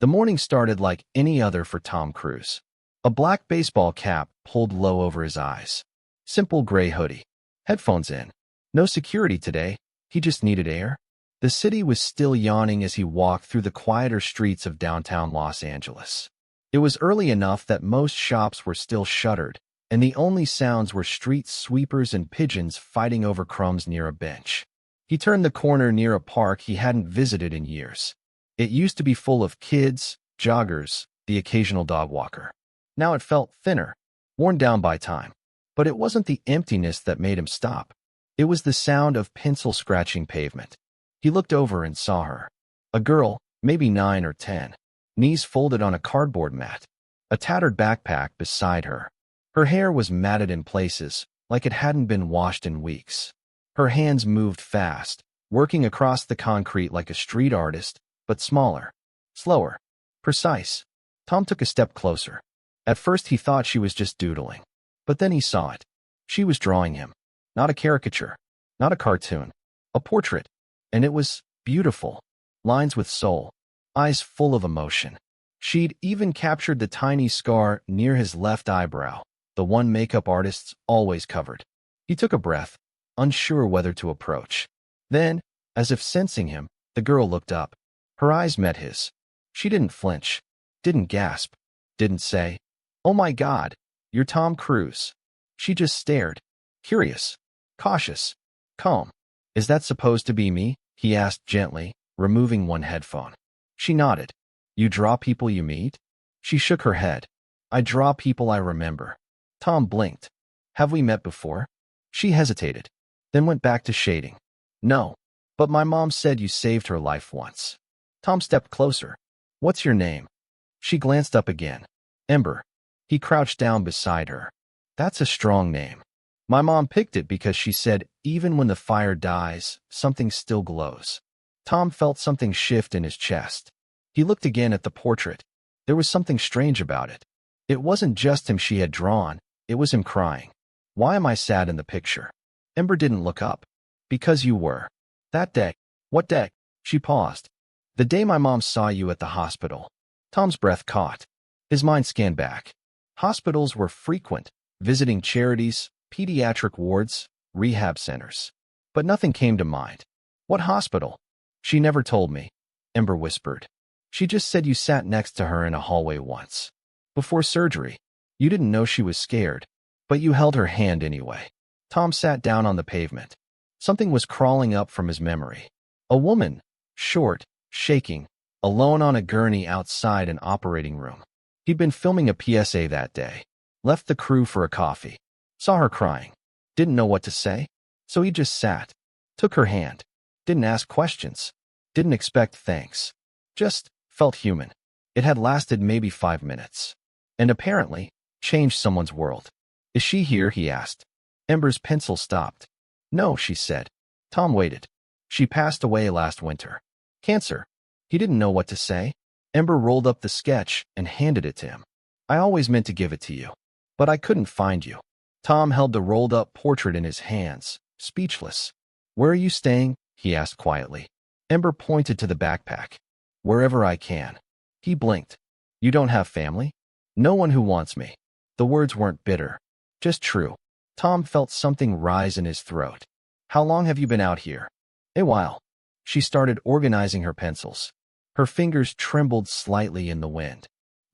The morning started like any other for Tom Cruise. A black baseball cap pulled low over his eyes. Simple gray hoodie. Headphones in. No security today. He just needed air. The city was still yawning as he walked through the quieter streets of downtown Los Angeles. It was early enough that most shops were still shuttered, and the only sounds were street sweepers and pigeons fighting over crumbs near a bench. He turned the corner near a park he hadn't visited in years. It used to be full of kids, joggers, the occasional dog walker. Now it felt thinner, worn down by time. But it wasn't the emptiness that made him stop. It was the sound of pencil scratching pavement. He looked over and saw her. A girl, maybe 9 or 10, knees folded on a cardboard mat, a tattered backpack beside her. Her hair was matted in places, like it hadn't been washed in weeks. Her hands moved fast, working across the concrete like a street artist, but smaller, slower, precise. Tom took a step closer. At first he thought she was just doodling. But then he saw it. She was drawing him. Not a caricature, not a cartoon, a portrait. And it was beautiful. Lines with soul, eyes full of emotion. She'd even captured the tiny scar near his left eyebrow, the one makeup artists always covered. He took a breath, unsure whether to approach. Then, as if sensing him, the girl looked up. Her eyes met his. She didn't flinch, didn't gasp, didn't say, "Oh my God, you're Tom Cruise." She just stared, curious, cautious, calm. "Is that supposed to be me?" he asked gently, removing one headphone. She nodded. "You draw people you meet?" She shook her head. "I draw people I remember." Tom blinked. "Have we met before?" She hesitated, then went back to shading. "No, but my mom said you saved her life once." Tom stepped closer. "What's your name?" She glanced up again. "Ember." He crouched down beside her. "That's a strong name. My mom picked it because she said even when the fire dies, something still glows." Tom felt something shift in his chest. He looked again at the portrait. There was something strange about it. It wasn't just him she had drawn, it was him crying. "Why am I sad in the picture?" Ember didn't look up. "Because you were. That day." "What day?" She paused. "The day my mom saw you at the hospital." Tom's breath caught. His mind scanned back. Hospitals were frequent, visiting charities, pediatric wards, rehab centers. But nothing came to mind. "What hospital?" "She never told me," Ember whispered. "She just said you sat next to her in a hallway once. Before surgery. You didn't know she was scared, but you held her hand anyway." Tom sat down on the pavement. Something was crawling up from his memory. A woman, short, shaking, alone on a gurney outside an operating room. He'd been filming a PSA that day. Left the crew for a coffee. Saw her crying. Didn't know what to say. So he just sat. Took her hand. Didn't ask questions. Didn't expect thanks. Just felt human. It had lasted maybe 5 minutes. And apparently, changed someone's world. "Is she here?" he asked. Ember's pencil stopped. "No," she said. Tom waited. "She passed away last winter. Cancer." He didn't know what to say. Ember rolled up the sketch and handed it to him. "I always meant to give it to you, but I couldn't find you." Tom held the rolled-up portrait in his hands, speechless. "Where are you staying?" he asked quietly. Ember pointed to the backpack. "Wherever I can." He blinked. "You don't have family?" "No one who wants me." The words weren't bitter, just true. Tom felt something rise in his throat. "How long have you been out here?" "A while." She started organizing her pencils. Her fingers trembled slightly in the wind.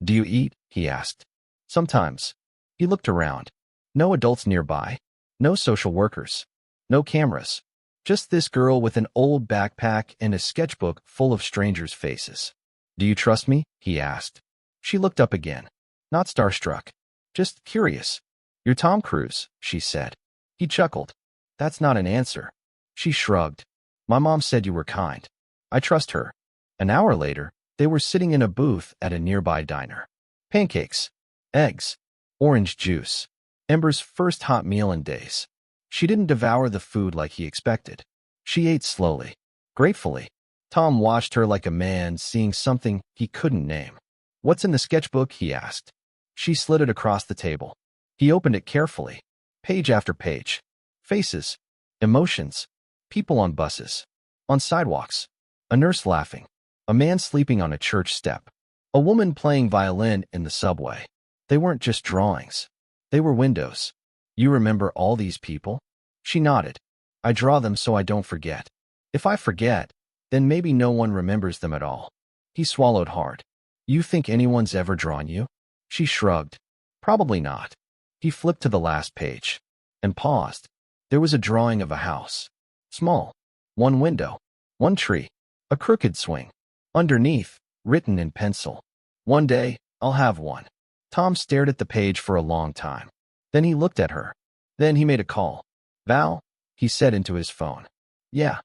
"Do you eat?" he asked. "Sometimes." He looked around. No adults nearby. No social workers. No cameras. Just this girl with an old backpack and a sketchbook full of strangers' faces. "Do you trust me?" he asked. She looked up again. Not starstruck. Just curious. "You're Tom Cruise," she said. He chuckled. "That's not an answer." She shrugged. "My mom said you were kind. I trust her." An hour later, they were sitting in a booth at a nearby diner. Pancakes, eggs, orange juice. Ember's first hot meal in days. She didn't devour the food like he expected. She ate slowly, gratefully. Tom watched her like a man seeing something he couldn't name. "What's in the sketchbook?" he asked. She slid it across the table. He opened it carefully. Page after page. Faces. Emotions. People on buses. On sidewalks. A nurse laughing. A man sleeping on a church step. A woman playing violin in the subway. They weren't just drawings. They were windows. You remember all these people? She nodded. I draw them so I don't forget. If I forget, then maybe no one remembers them at all. He swallowed hard. You think anyone's ever drawn you? She shrugged. Probably not. He flipped to the last page and paused. There was a drawing of a house. Small. One window. One tree. A crooked swing. Underneath, written in pencil. One day, I'll have one. Tom stared at the page for a long time. Then he looked at her. Then he made a call. Val, he said into his phone. Yeah.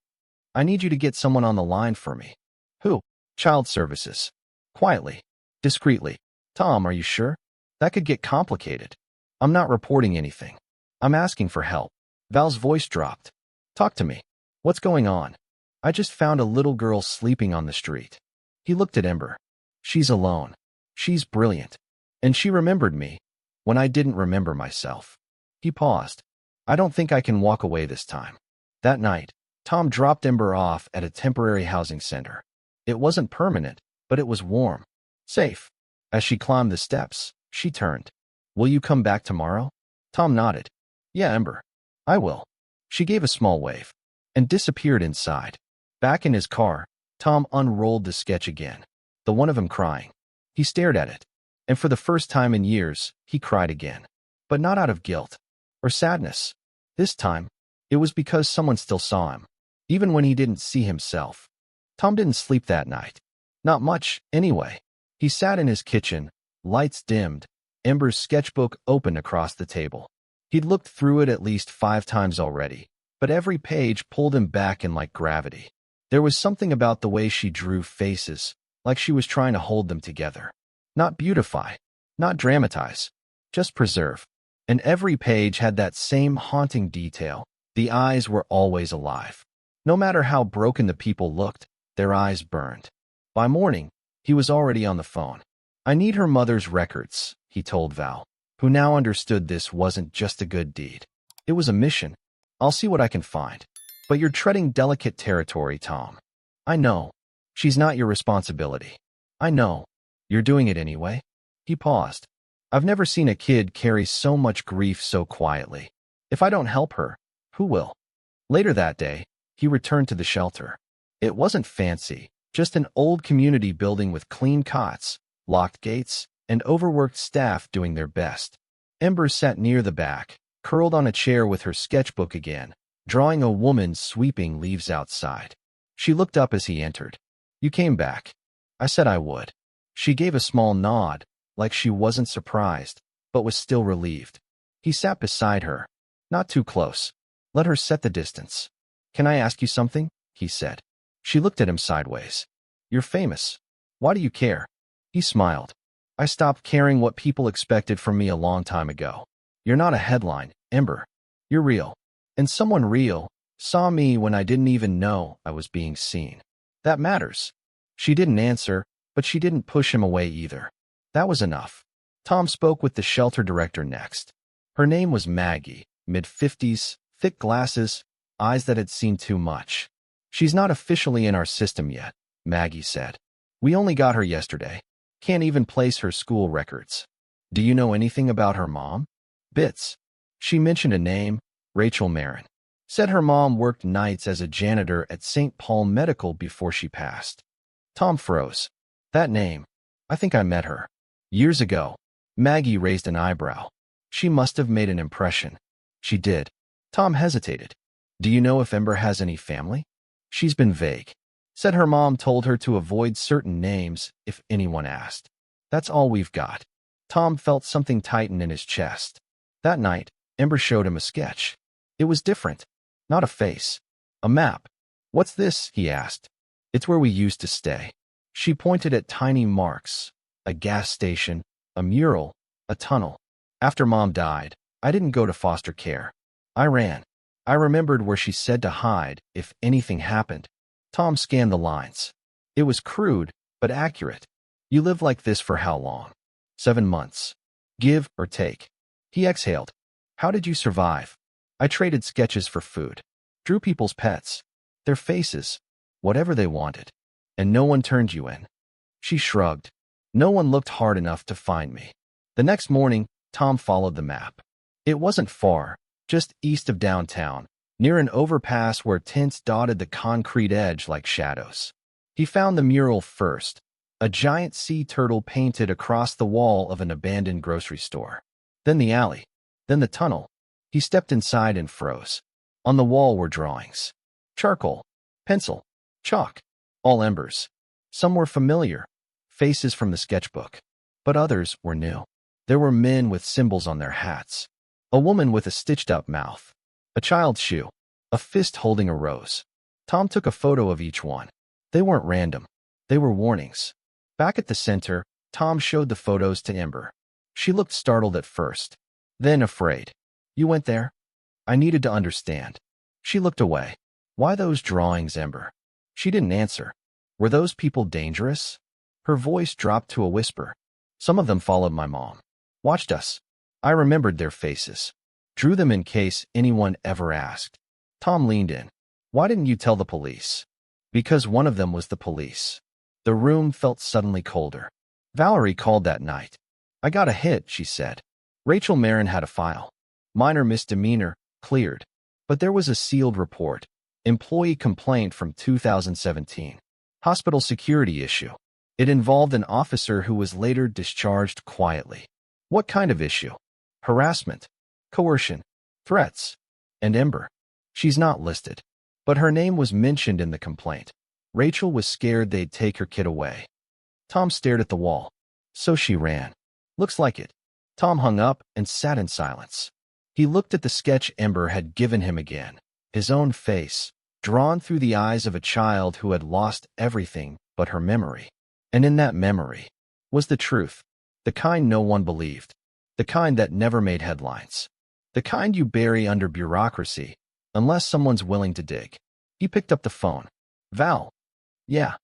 I need you to get someone on the line for me. Who? Child services. Quietly. Discreetly. Tom, are you sure? That could get complicated. I'm not reporting anything. I'm asking for help. Val's voice dropped. Talk to me. What's going on? I just found a little girl sleeping on the street. He looked at Ember. She's alone. She's brilliant. And she remembered me when I didn't remember myself. He paused. I don't think I can walk away this time. That night, Tom dropped Ember off at a temporary housing center. It wasn't permanent, but it was warm. Safe. As she climbed the steps, she turned. Will you come back tomorrow? Tom nodded. Yeah, Ember. I will. She gave a small wave and disappeared inside. Back in his car, Tom unrolled the sketch again, the one of him crying. He stared at it, and for the first time in years, he cried again. But not out of guilt or sadness. This time, it was because someone still saw him, even when he didn't see himself. Tom didn't sleep that night. Not much, anyway. He sat in his kitchen, lights dimmed, Ember's sketchbook open across the table. He'd looked through it at least 5 times already, but every page pulled him back in like gravity. There was something about the way she drew faces, like she was trying to hold them together. Not beautify, not dramatize, just preserve. And every page had that same haunting detail. The eyes were always alive. No matter how broken the people looked, their eyes burned. By morning, he was already on the phone. I need her mother's records, he told Val, who now understood this wasn't just a good deed. It was a mission. I'll see what I can find. But you're treading delicate territory, Tom. I know. She's not your responsibility. I know. You're doing it anyway. He paused. I've never seen a kid carry so much grief so quietly. If I don't help her, who will? Later that day, he returned to the shelter. It wasn't fancy, just an old community building with clean cots, locked gates, and overworked staff doing their best. Ember sat near the back, curled on a chair with her sketchbook again, drawing a woman sweeping leaves outside. She looked up as he entered. You came back. I said I would. She gave a small nod, like she wasn't surprised, but was still relieved. He sat beside her. Not too close. Let her set the distance. Can I ask you something? He said. She looked at him sideways. You're famous. Why do you care? He smiled. I stopped caring what people expected from me a long time ago. You're not a headline, Ember. You're real. And someone real saw me when I didn't even know I was being seen. That matters. She didn't answer, but she didn't push him away either. That was enough. Tom spoke with the shelter director next. Her name was Maggie, mid-50s, thick glasses, eyes that had seen too much. She's not officially in our system yet, Maggie said. We only got her yesterday. Can't even place her school records. Do you know anything about her mom? Bits. She mentioned a name, Rachel Marin. Said her mom worked nights as a janitor at St. Paul Medical before she passed. Tom froze. That name. I think I met her. Years ago. Maggie raised an eyebrow. She must have made an impression. She did. Tom hesitated. Do you know if Ember has any family? She's been vague. Said her mom told her to avoid certain names if anyone asked. That's all we've got. Tom felt something tighten in his chest. That night, Ember showed him a sketch. It was different. Not a face. A map. What's this? He asked. It's where we used to stay. She pointed at tiny marks. A gas station, a mural, a tunnel. After Mom died, I didn't go to foster care. I ran. I remembered where she said to hide if anything happened. Tom scanned the lines. It was crude, but accurate. You lived like this for how long? 7 months. Give or take. He exhaled. How did you survive? I traded sketches for food. Drew people's pets. Their faces. Whatever they wanted. And no one turned you in. She shrugged. No one looked hard enough to find me. The next morning, Tom followed the map. It wasn't far, just east of downtown, near an overpass where tints dotted the concrete edge like shadows. He found the mural first, a giant sea turtle painted across the wall of an abandoned grocery store. Then the alley, then the tunnel. He stepped inside and froze. On the wall were drawings. Charcoal, pencil, chalk, all embers. Some were familiar, faces from the sketchbook, but others were new. There were men with symbols on their hats, a woman with a stitched-up mouth, a child's shoe, a fist holding a rose. Tom took a photo of each one. They weren't random. They were warnings. Back at the center, Tom showed the photos to Ember. She looked startled at first, then afraid. "You went there?" I needed to understand. She looked away. "Why those drawings, Ember?" She didn't answer. "Were those people dangerous?" Her voice dropped to a whisper. "Some of them followed my mom. Watched us." I remembered their faces. Drew them in case anyone ever asked. Tom leaned in. "Why didn't you tell the police?" "Because one of them was the police." The room felt suddenly colder. Valerie called that night. "I got a hit," she said. Rachel Marin had a file. Minor misdemeanor, cleared. But there was a sealed report. Employee complaint from 2017. Hospital security issue. It involved an officer who was later discharged quietly. What kind of issue? Harassment, coercion, threats. And Ember. She's not listed. But her name was mentioned in the complaint. Rachel was scared they'd take her kid away. Tom stared at the wall. So she ran. "Looks like it." Tom hung up and sat in silence. He looked at the sketch Ember had given him again. His own face, drawn through the eyes of a child who had lost everything but her memory. And in that memory was the truth. The kind no one believed. The kind that never made headlines. The kind you bury under bureaucracy, unless someone's willing to dig. He picked up the phone. "Val." "Yeah.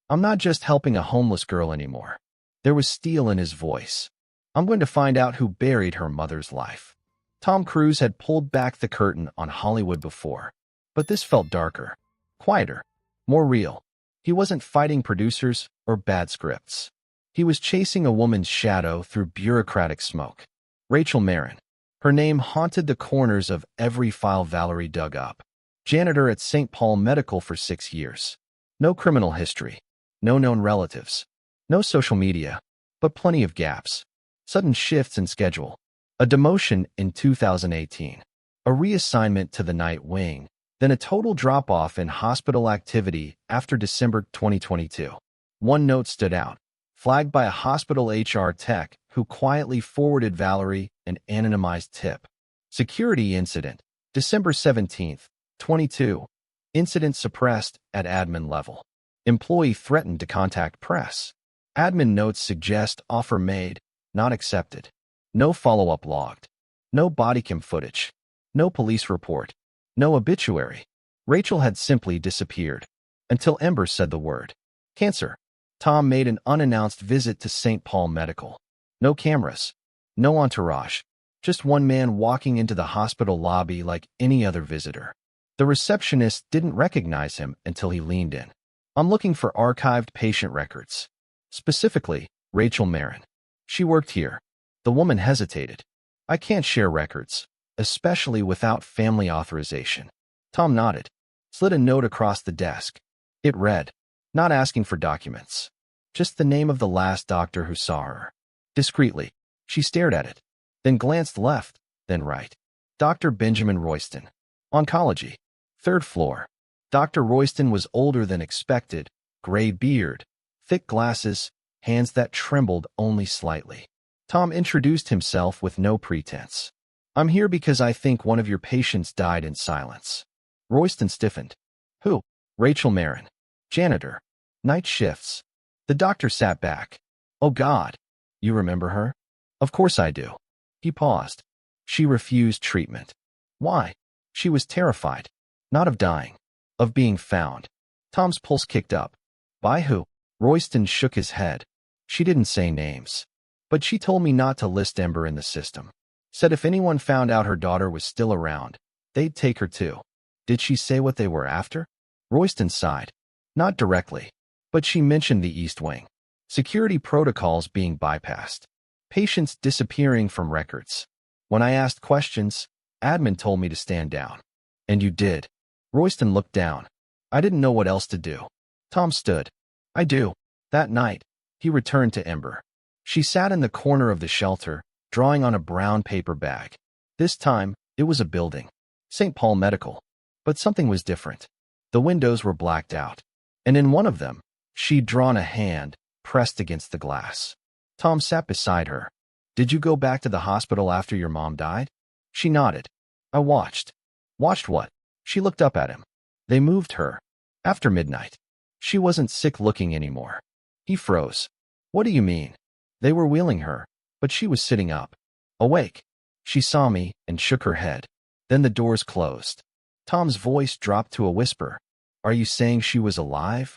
I'm not just helping a homeless girl anymore." There was steel in his voice. "I'm going to find out who buried her mother's life." Tom Cruise had pulled back the curtain on Hollywood before. But this felt darker, quieter, more real. He wasn't fighting producers or bad scripts. He was chasing a woman's shadow through bureaucratic smoke. Rachel Marin. Her name haunted the corners of every file Valerie dug up. Janitor at St. Paul Medical for 6 years. No criminal history. No known relatives. No social media. But plenty of gaps. Sudden shifts in schedule. A demotion in 2018. A reassignment to the night wing. Then a total drop-off in hospital activity after December 2022. One note stood out. Flagged by a hospital HR tech who quietly forwarded Valerie an anonymized tip. Security incident. December 17th, 22. Incident suppressed at admin level. Employee threatened to contact press. Admin notes suggest offer made, not accepted. No follow-up logged. No body cam footage. No police report. No obituary. Rachel had simply disappeared. Until Ember said the word. Cancer. Tom made an unannounced visit to St. Paul Medical. No cameras. No entourage. Just one man walking into the hospital lobby like any other visitor. The receptionist didn't recognize him until he leaned in. "I'm looking for archived patient records. Specifically, Rachel Marin. She worked here." The woman hesitated. "I can't share records, especially without family authorization." Tom nodded, slid a note across the desk. It read, "Not asking for documents. Just the name of the last doctor who saw her." Discreetly, she stared at it, then glanced left, then right. Dr. Benjamin Royston. Oncology. 3rd floor. Dr. Royston was older than expected, gray beard, thick glasses, hands that trembled only slightly. Tom introduced himself with no pretense. "I'm here because I think one of your patients died in silence." Royston stiffened. "Who?" "Rachel Marin. Janitor. Night shifts." The doctor sat back. "Oh God. You remember her?" "Of course I do." He paused. "She refused treatment." "Why?" "She was terrified. Not of dying. Of being found." Tom's pulse kicked up. "By who?" Royston shook his head. "She didn't say names. But she told me not to list Ember in the system. Said if anyone found out her daughter was still around, they'd take her too." "Did she say what they were after?" Royston sighed. "Not directly. But she mentioned the East Wing. Security protocols being bypassed. Patients disappearing from records. When I asked questions, admin told me to stand down. And you did. Royston looked down. I didn't know what else to do. Tom stood. I do. That night, he returned to Ember. She sat in the corner of the shelter, drawing on a brown paper bag. This time, it was a building. St. Paul Medical. But something was different. The windows were blacked out. And in one of them, she'd drawn a hand, pressed against the glass. Tom sat beside her. Did you go back to the hospital after your mom died? She nodded. I watched. Watched what? She looked up at him. They moved her. After midnight. She wasn't sick-looking anymore. He froze. What do you mean? They were wheeling her, but she was sitting up. Awake. She saw me and shook her head. Then the doors closed. Tom's voice dropped to a whisper. Are you saying she was alive?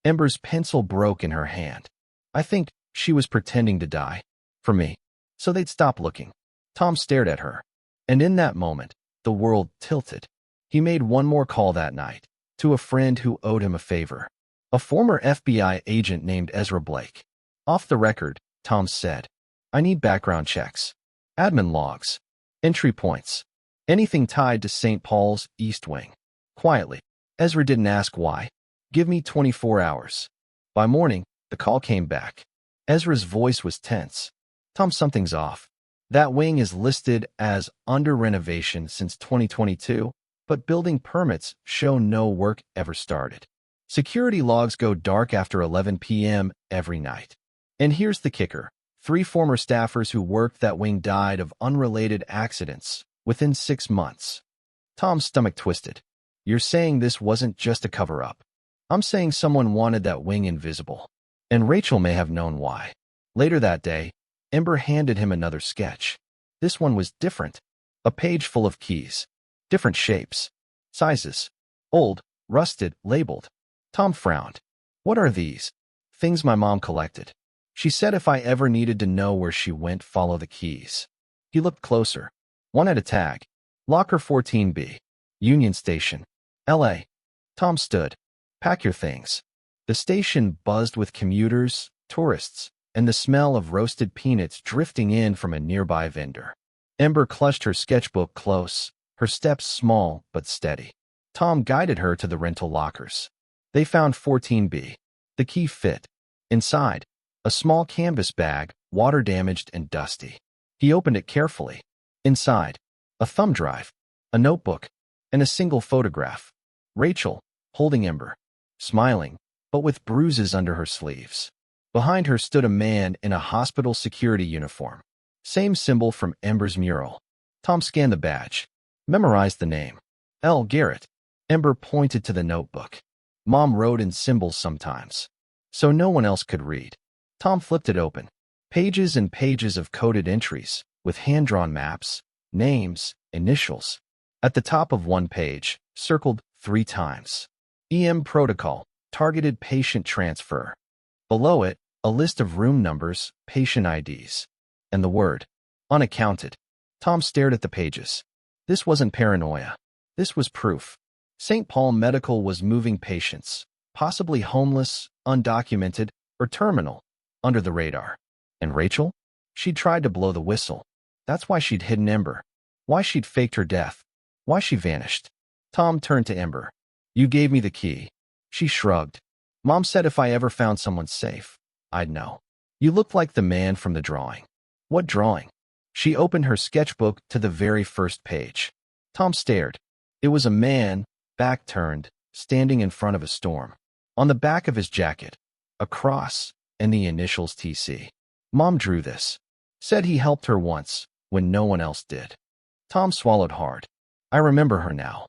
Ember's pencil broke in her hand. I think she was pretending to die. For me. So they'd stop looking. Tom stared at her. And in that moment, the world tilted. He made one more call that night, to a friend who owed him a favor. A former FBI agent named Ezra Blake. Off the record, Tom said, I need background checks. Admin logs. Entry points. Anything tied to St. Paul's East Wing. Quietly. Ezra didn't ask why. Give me 24 hours. By morning, the call came back. Ezra's voice was tense. Tom, something's off. That wing is listed as under renovation since 2022, but building permits show no work ever started. Security logs go dark after 11 p.m. every night. And here's the kicker. 3 former staffers who worked that wing died of unrelated accidents within 6 months. Tom's stomach twisted. You're saying this wasn't just a cover-up. I'm saying someone wanted that wing invisible. And Rachel may have known why. Later that day, Ember handed him another sketch. This one was different. A page full of keys. Different shapes. Sizes. Old, rusted, labeled. Tom frowned. What are these? Things my mom collected. She said if I ever needed to know where she went, follow the keys. He looked closer. One had a tag. Locker 14B. Union Station. L.A. Tom stood. Pack your things. The station buzzed with commuters, tourists, and the smell of roasted peanuts drifting in from a nearby vendor. Ember clutched her sketchbook close, her steps small but steady. Tom guided her to the rental lockers. They found 14B. The key fit. Inside, a small canvas bag, water-damaged and dusty. He opened it carefully. Inside, a thumb drive, a notebook, and a single photograph. Rachel, holding Ember, smiling, but with bruises under her sleeves. Behind her stood a man in a hospital security uniform. Same symbol from Ember's mural. Tom scanned the badge. Memorized the name. L. Garrett. Ember pointed to the notebook. Mom wrote in symbols sometimes, so no one else could read. Tom flipped it open. Pages and pages of coded entries, with hand-drawn maps, names, initials. At the top of one page, circled 3 times. EM protocol, targeted patient transfer. Below it, a list of room numbers, patient IDs. And the word, unaccounted. Tom stared at the pages. This wasn't paranoia. This was proof. St. Paul Medical was moving patients, possibly homeless, undocumented, or terminal, under the radar. And Rachel? She'd tried to blow the whistle. That's why she'd hidden Ember. Why she'd faked her death. Why she vanished. Tom turned to Ember. You gave me the key. She shrugged. Mom said if I ever found someone safe, I'd know. You look like the man from the drawing. What drawing? She opened her sketchbook to the very first page. Tom stared. It was a man, back turned, standing in front of a storm. On the back of his jacket, a cross and the initials TC. Mom drew this. Said he helped her once, when no one else did. Tom swallowed hard. I remember her now.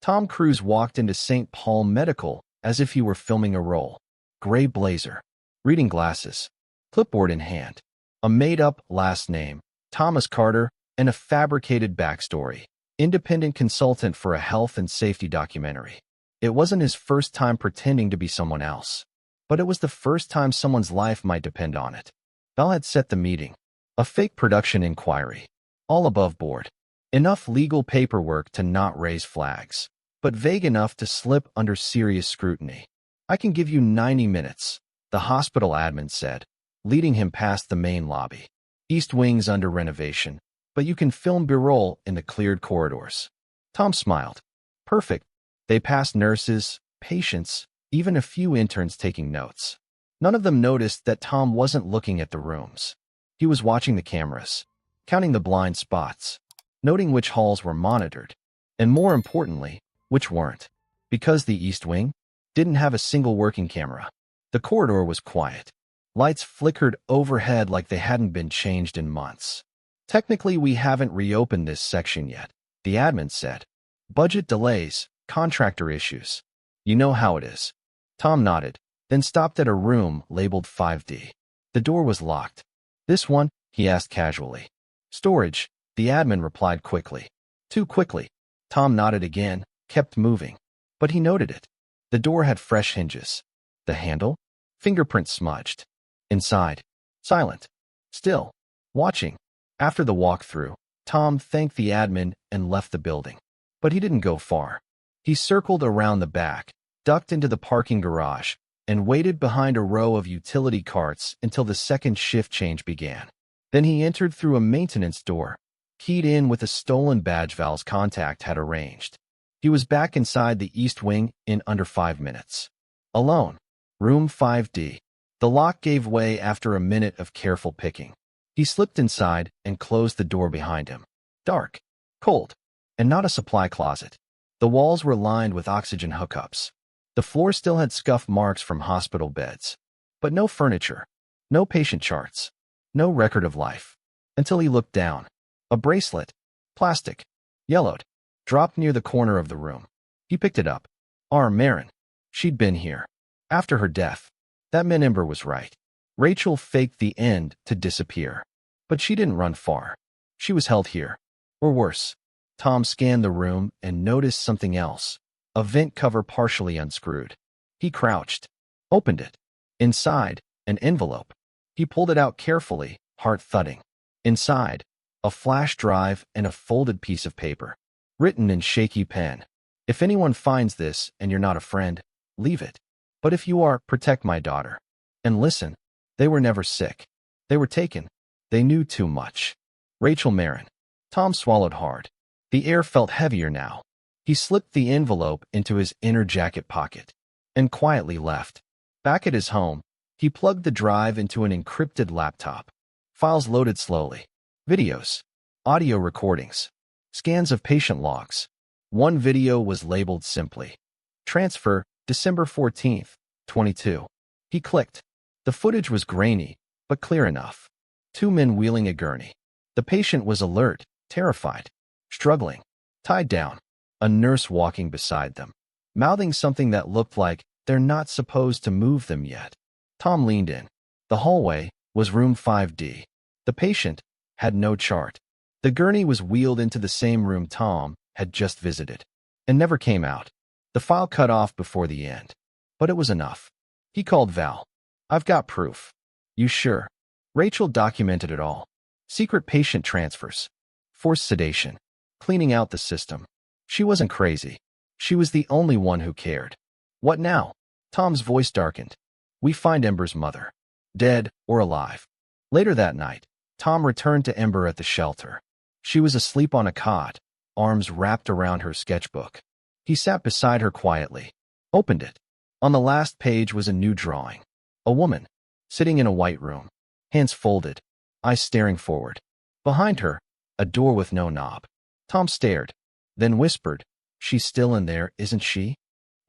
Tom Cruise walked into St. Paul Medical as if he were filming a role. Gray blazer, reading glasses, clipboard in hand, a made-up last name, Thomas Carter, and a fabricated backstory. Independent consultant for a health and safety documentary. It wasn't his first time pretending to be someone else, but it was the first time someone's life might depend on it. Bell had set the meeting. A fake production inquiry. All above board. Enough legal paperwork to not raise flags, but vague enough to slip under serious scrutiny. I can give you 90 minutes. the hospital admin said, leading him past the main lobby. East Wing's under renovation, but you can film B-roll in the cleared corridors. Tom smiled. Perfect. They passed nurses, patients, even a few interns taking notes. None of them noticed that Tom wasn't looking at the rooms. He was watching the cameras, counting the blind spots, noting which halls were monitored, and more importantly, which weren't. Because the East Wing didn't have a single working camera, the corridor was quiet. Lights flickered overhead like they hadn't been changed in months. Technically, we haven't reopened this section yet, the admin said. Budget delays, contractor issues. You know how it is. Tom nodded, then stopped at a room labeled 5D. The door was locked. This one? He asked casually. Storage, the admin replied quickly. Too quickly. Tom nodded again, kept moving. But he noted it. The door had fresh hinges. The handle? Fingerprint smudged. Inside. Silent. Still. Watching. After the walkthrough, Tom thanked the admin and left the building. But he didn't go far. He circled around the back, ducked into the parking garage, and waited behind a row of utility carts until the second shift change began. Then he entered through a maintenance door, keyed in with a stolen badge Val's contact had arranged. He was back inside the East Wing in under 5 minutes. Alone. Room 5D. The lock gave way after a minute of careful picking. He slipped inside and closed the door behind him. Dark. Cold. And not a supply closet. The walls were lined with oxygen hookups. The floor still had scuff marks from hospital beds. But no furniture. No patient charts. No record of life. Until he looked down. A bracelet. Plastic. Yellowed. Dropped near the corner of the room. He picked it up. Marin. She'd been here. After her death. That meant Ember was right. Rachel faked the end to disappear. But she didn't run far. She was held here. Or worse. Tom scanned the room and noticed something else. A vent cover partially unscrewed. He crouched. Opened it. Inside, an envelope. He pulled it out carefully, heart thudding. Inside, a flash drive and a folded piece of paper. Written in shaky pen. If anyone finds this and you're not a friend, leave it. But if you are, protect my daughter. And listen, they were never sick. They were taken. They knew too much. Rachel Marin. Tom swallowed hard. The air felt heavier now. He slipped the envelope into his inner jacket pocket and quietly left. Back at his home, he plugged the drive into an encrypted laptop. Files loaded slowly. Videos. Audio recordings. Scans of patient logs. One video was labeled simply. Transfer, December 14th, 22. He clicked. The footage was grainy, but clear enough. 2 men wheeling a gurney. The patient was alert, terrified, struggling, tied down. A nurse walking beside them, mouthing something that looked like they're not supposed to move them yet. Tom leaned in. The hallway was room 5D. The patient had no chart. The gurney was wheeled into the same room Tom had just visited and never came out. The file cut off before the end. But it was enough. He called Val. I've got proof. You sure? Rachel documented it all. Secret patient transfers. Forced sedation. Cleaning out the system. She wasn't crazy. She was the only one who cared. What now? Tom's voice darkened. We find Ember's mother. Dead or alive. Later that night, Tom returned to Ember at the shelter. She was asleep on a cot, arms wrapped around her sketchbook. He sat beside her quietly. Opened it. On the last page was a new drawing. A woman, sitting in a white room. Hands folded. Eyes staring forward. Behind her, a door with no knob. Tom stared. Then whispered, She's still in there, isn't she?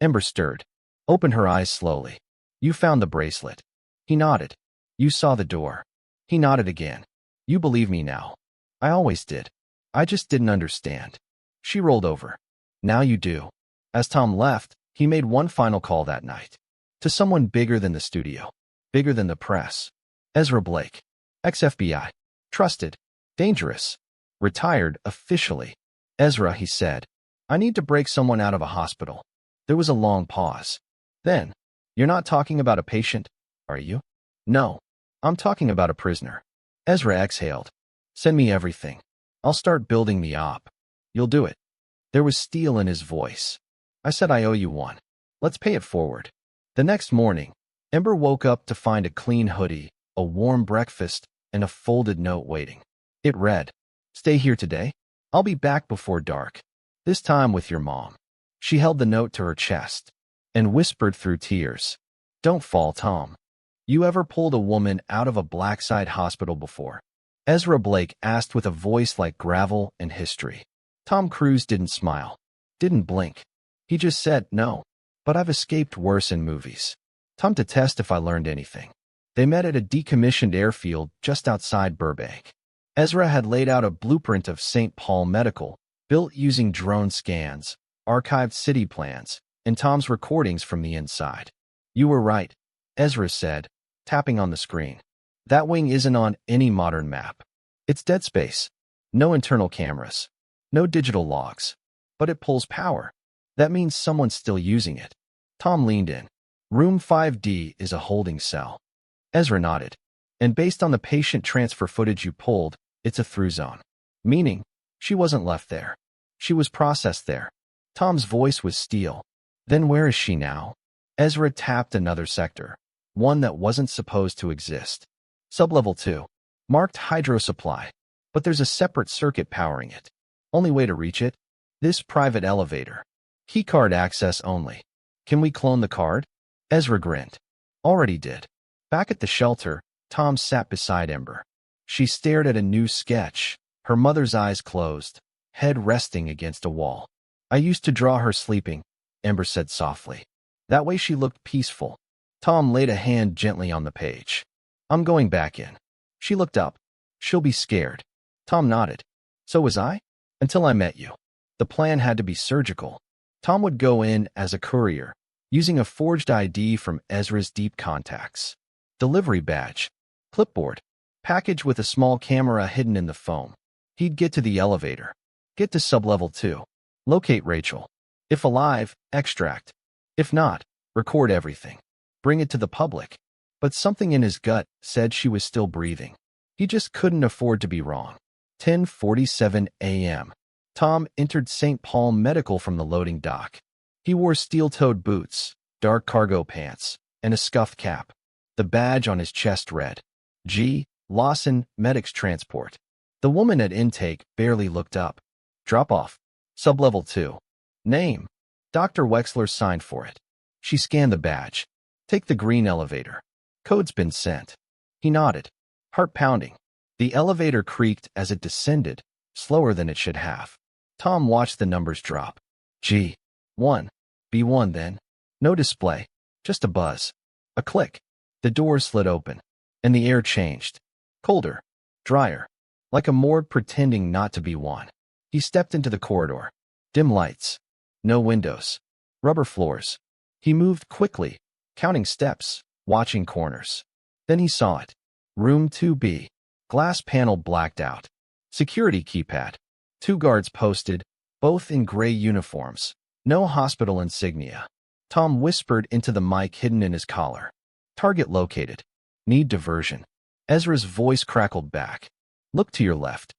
Ember stirred. Opened her eyes slowly. You found the bracelet. He nodded. You saw the door. He nodded again. You believe me now. I always did. I just didn't understand. She rolled over. Now you do. As Tom left, he made one final call that night. To someone bigger than the studio. Bigger than the press. Ezra Blake. Ex-FBI. Trusted. Dangerous. Retired officially. Ezra, he said. I need to break someone out of a hospital. There was a long pause. Then, you're not talking about a patient, are you? No. I'm talking about a prisoner. Ezra exhaled. Send me everything. I'll start building the op. You'll do it. There was steel in his voice. I said I owe you one. Let's pay it forward. The next morning, Ember woke up to find a clean hoodie, a warm breakfast, and a folded note waiting. It read, "Stay here today. I'll be back before dark. This time with your mom." She held the note to her chest and whispered through tears, "Don't fall, Tom. You ever pulled a woman out of a blackside hospital before?" Ezra Blake asked with a voice like gravel and history. Tom Cruise didn't smile, didn't blink. He just said, "No, but I've escaped worse in movies. Tom to test if I learned anything." They met at a decommissioned airfield just outside Burbank. Ezra had laid out a blueprint of St. Paul Medical, built using drone scans, archived city plans, and Tom's recordings from the inside. "You were right," Ezra said, tapping on the screen. "That wing isn't on any modern map. It's dead space. No internal cameras. No digital logs. But it pulls power. That means someone's still using it." Tom leaned in. "Room 5D is a holding cell." Ezra nodded. "And based on the patient transfer footage you pulled, it's a through zone. Meaning, she wasn't left there. She was processed there." Tom's voice was steel. "Then where is she now?" Ezra tapped another sector, one that wasn't supposed to exist. Sublevel 2. Marked hydro supply. But there's a separate circuit powering it. Only way to reach it? This private elevator. Keycard access only. Can we clone the card? Ezra grinned. Already did. Back at the shelter, Tom sat beside Ember. She stared at a new sketch, her mother's eyes closed, head resting against a wall. "I used to draw her sleeping," Ember said softly. "That way she looked peaceful." Tom laid a hand gently on the page. "I'm going back in." She looked up. "She'll be scared." Tom nodded. "So was I. Until I met you. The plan had to be surgical." Tom would go in as a courier, using a forged ID from Ezra's deep contacts. Delivery badge. Clipboard. Package with a small camera hidden in the foam. He'd get to the elevator. Get to sublevel 2. Locate Rachel. If alive, extract. If not, record everything. Bring it to the public. But something in his gut said she was still breathing. He just couldn't afford to be wrong. 10:47 a.m. Tom entered St. Paul Medical from the loading dock. He wore steel-toed boots, dark cargo pants, and a scuffed cap. The badge on his chest read, "G. Lawson, Medics Transport." The woman at intake barely looked up. "Drop off. Sublevel 2. Name." Dr. Wexler signed for it. She scanned the badge. "Take the green elevator. Code's been sent." He nodded. Heart pounding. The elevator creaked as it descended, slower than it should have. Tom watched the numbers drop. G1. B1 then. No display. Just a buzz. A click. The doors slid open, and the air changed. Colder. Drier. Like a morgue pretending not to be one. He stepped into the corridor. Dim lights. No windows. Rubber floors. He moved quickly, counting steps, watching corners. Then he saw it. Room 2B. Glass panel blacked out. Security keypad. 2 guards posted, both in gray uniforms. No hospital insignia. Tom whispered into the mic hidden in his collar. "Target located. Need diversion." Ezra's voice crackled back. "Look to your left."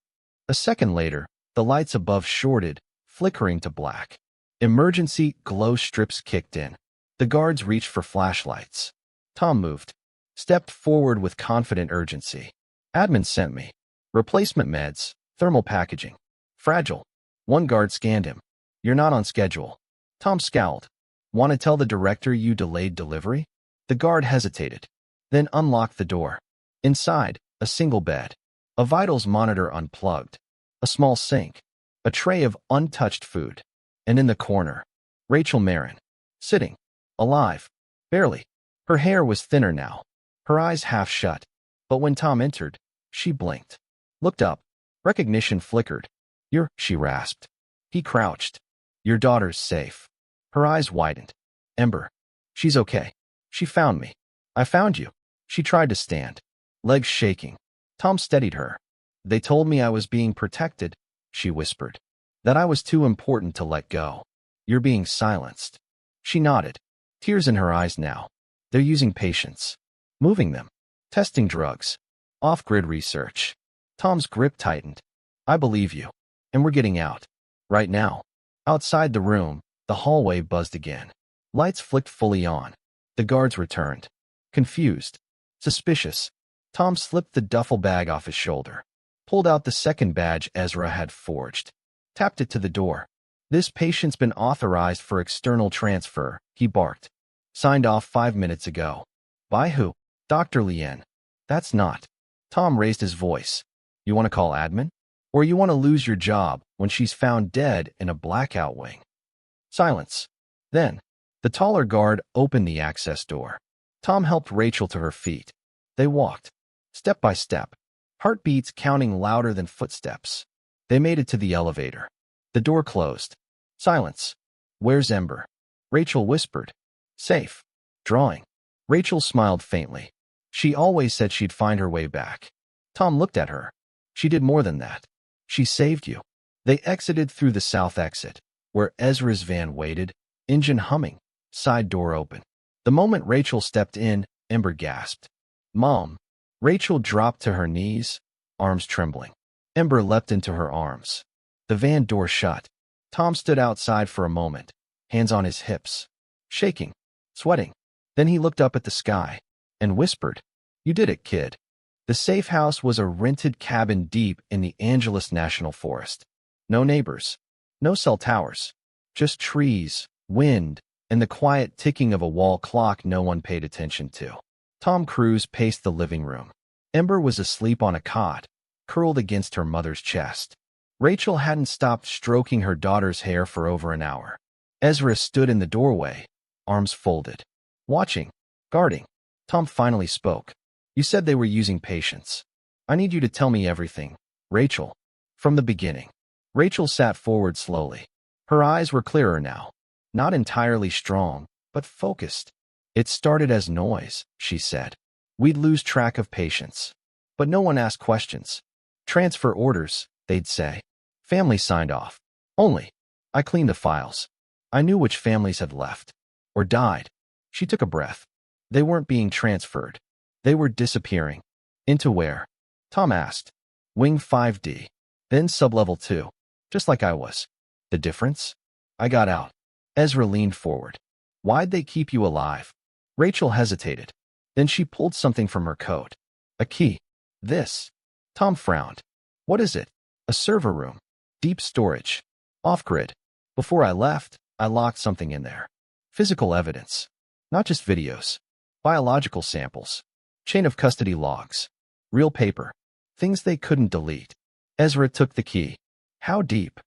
A second later, the lights above shorted, flickering to black. Emergency glow strips kicked in. The guards reached for flashlights. Tom moved. Stepped forward with confident urgency. "Admin sent me. Replacement meds, thermal packaging. Fragile." One guard scanned him. "You're not on schedule." Tom scowled. "Want to tell the director you delayed delivery?" The guard hesitated, then unlocked the door. Inside, a single bed. A vitals monitor unplugged. A small sink. A tray of untouched food. And in the corner, Rachel Marin, sitting. Alive. Barely. Her hair was thinner now. Her eyes half shut. But when Tom entered, she blinked. Looked up. Recognition flickered. She rasped. He crouched. "Your daughter's safe." Her eyes widened. "Ember. She's okay. She found me. I found you." She tried to stand, legs shaking. Tom steadied her. "They told me I was being protected," she whispered. "That I was too important to let go. You're being silenced." She nodded, tears in her eyes now. "They're using patients. Moving them. Testing drugs. Off-grid research." Tom's grip tightened. "I believe you. And we're getting out. Right now." Outside the room, the hallway buzzed again. Lights flicked fully on. The guards returned. Confused. Suspicious. Tom slipped the duffel bag off his shoulder, pulled out the second badge Ezra had forged, tapped it to the door. This patient's been authorized for external transfer, he barked. Signed off 5 minutes ago. By who? Dr. Lien. That's not. Tom raised his voice. You want to call admin? Or you want to lose your job when she's found dead in a blackout wing? Silence. Then, the taller guard opened the access door. Tom helped Rachel to her feet. They walked, step by step, heartbeats counting louder than footsteps. They made it to the elevator. The door closed. Silence. Where's Ember? Rachel whispered. Safe. Drawing. Rachel smiled faintly. She always said she'd find her way back. Tom looked at her. She did more than that. She saved you. They exited through the south exit, where Ezra's van waited, engine humming, side door open. The moment Rachel stepped in, Ember gasped. Mom. Rachel dropped to her knees, arms trembling. Ember leapt into her arms. The van door shut. Tom stood outside for a moment, hands on his hips, shaking, sweating. Then he looked up at the sky and whispered, You did it, kid. The safe house was a rented cabin deep in the Angeles National Forest. No neighbors, no cell towers, just trees, wind, and the quiet ticking of a wall clock no one paid attention to. Tom Cruise paced the living room. Ember was asleep on a cot, curled against her mother's chest. Rachel hadn't stopped stroking her daughter's hair for over an hour. Ezra stood in the doorway, arms folded, watching, guarding. Tom finally spoke. You said they were using patience. I need you to tell me everything, Rachel. From the beginning. Rachel sat forward slowly. Her eyes were clearer now. Not entirely strong, but focused. It started as noise, she said. We'd lose track of patients. But no one asked questions. Transfer orders, they'd say. Family signed off. Only. I cleaned the files. I knew which families had left. Or died. She took a breath. They weren't being transferred. They were disappearing. Into where? Tom asked. Wing 5D. Then sublevel 2. Just like I was. The difference? I got out. Ezra leaned forward. Why'd they keep you alive? Rachel hesitated. Then she pulled something from her coat. A key. This. Tom frowned. What is it? A server room. Deep storage. Off-grid. Before I left, I locked something in there. Physical evidence. Not just videos. Biological samples. Chain of custody logs. Real paper. Things they couldn't delete. Ezra took the key. How deep?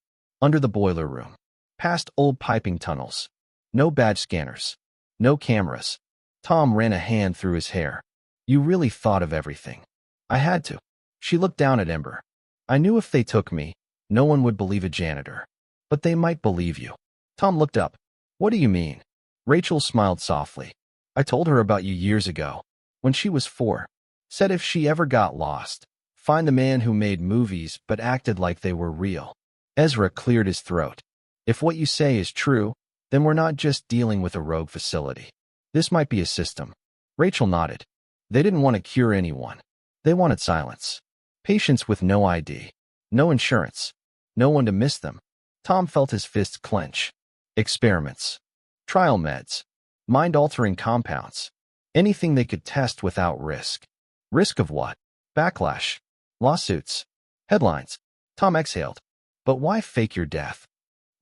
Under the boiler room. Past old piping tunnels. No badge scanners. No cameras. Tom ran a hand through his hair. You really thought of everything. I had to. She looked down at Ember. I knew if they took me, no one would believe a janitor. But they might believe you. Tom looked up. What do you mean? Rachel smiled softly. I told her about you years ago, when she was 4. Said if she ever got lost, find the man who made movies but acted like they were real. Ezra cleared his throat. If what you say is true, then we're not just dealing with a rogue facility. This might be a system. Rachel nodded. They didn't want to cure anyone. They wanted silence. Patients with no ID. No insurance. No one to miss them. Tom felt his fists clench. Experiments. Trial meds. Mind-altering compounds. Anything they could test without risk. Risk of what? Backlash. Lawsuits. Headlines. Tom exhaled. But why fake your death?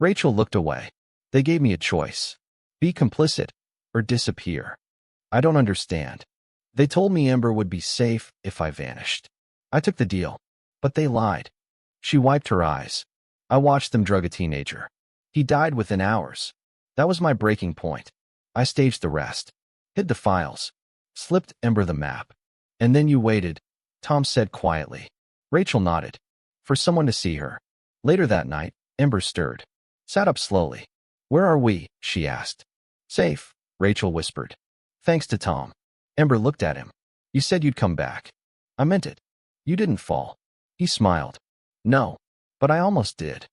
Rachel looked away. They gave me a choice. Be complicit or disappear. I don't understand. They told me Ember would be safe if I vanished. I took the deal. But they lied. She wiped her eyes. I watched them drug a teenager. He died within hours. That was my breaking point. I staged the rest. Hid the files. Slipped Ember the map. And then you waited, Tom said quietly. Rachel nodded. For someone to see her. Later that night, Ember stirred. Sat up slowly. Where are we? She asked. Safe, Rachel whispered. Thanks to Tom. Ember looked at him. You said you'd come back. I meant it. You didn't fall. He smiled. No, but I almost did.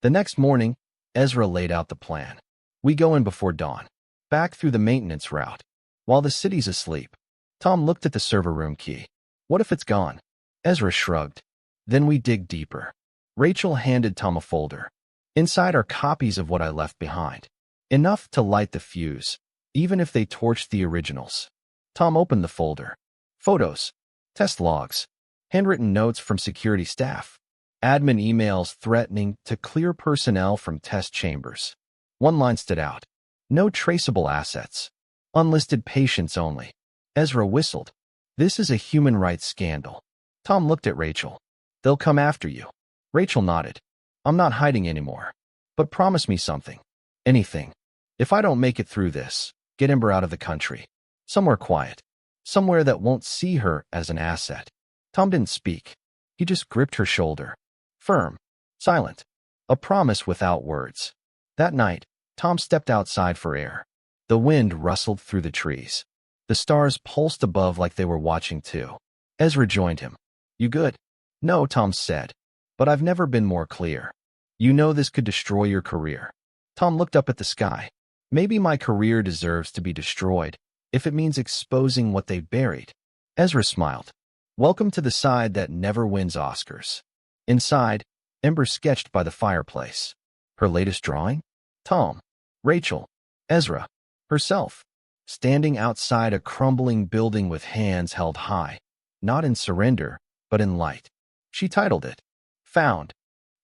The next morning, Ezra laid out the plan. We go in before dawn. Back through the maintenance route. While the city's asleep. Tom looked at the server room key. What if it's gone? Ezra shrugged. Then we dig deeper. Rachel handed Tom a folder. Inside are copies of what I left behind. Enough to light the fuse, even if they torched the originals. Tom opened the folder. Photos, test logs, handwritten notes from security staff, admin emails threatening to clear personnel from test chambers. One line stood out. No traceable assets. Unlisted patients only. Ezra whistled. This is a human rights scandal. Tom looked at Rachel. They'll come after you. Rachel nodded. I'm not hiding anymore. But promise me something. Anything. If I don't make it through this, get Ember out of the country. Somewhere quiet. Somewhere that won't see her as an asset. Tom didn't speak. He just gripped her shoulder. Firm. Silent. A promise without words. That night, Tom stepped outside for air. The wind rustled through the trees. The stars pulsed above like they were watching too. Ezra joined him. You good? No, Tom said. But I've never been more clear. You know this could destroy your career. Tom looked up at the sky. Maybe my career deserves to be destroyed, if it means exposing what they buried. Ezra smiled. Welcome to the side that never wins Oscars. Inside, Ember sketched by the fireplace. Her latest drawing? Tom, Rachel, Ezra, herself, standing outside a crumbling building with hands held high, not in surrender, but in light. She titled it, Found.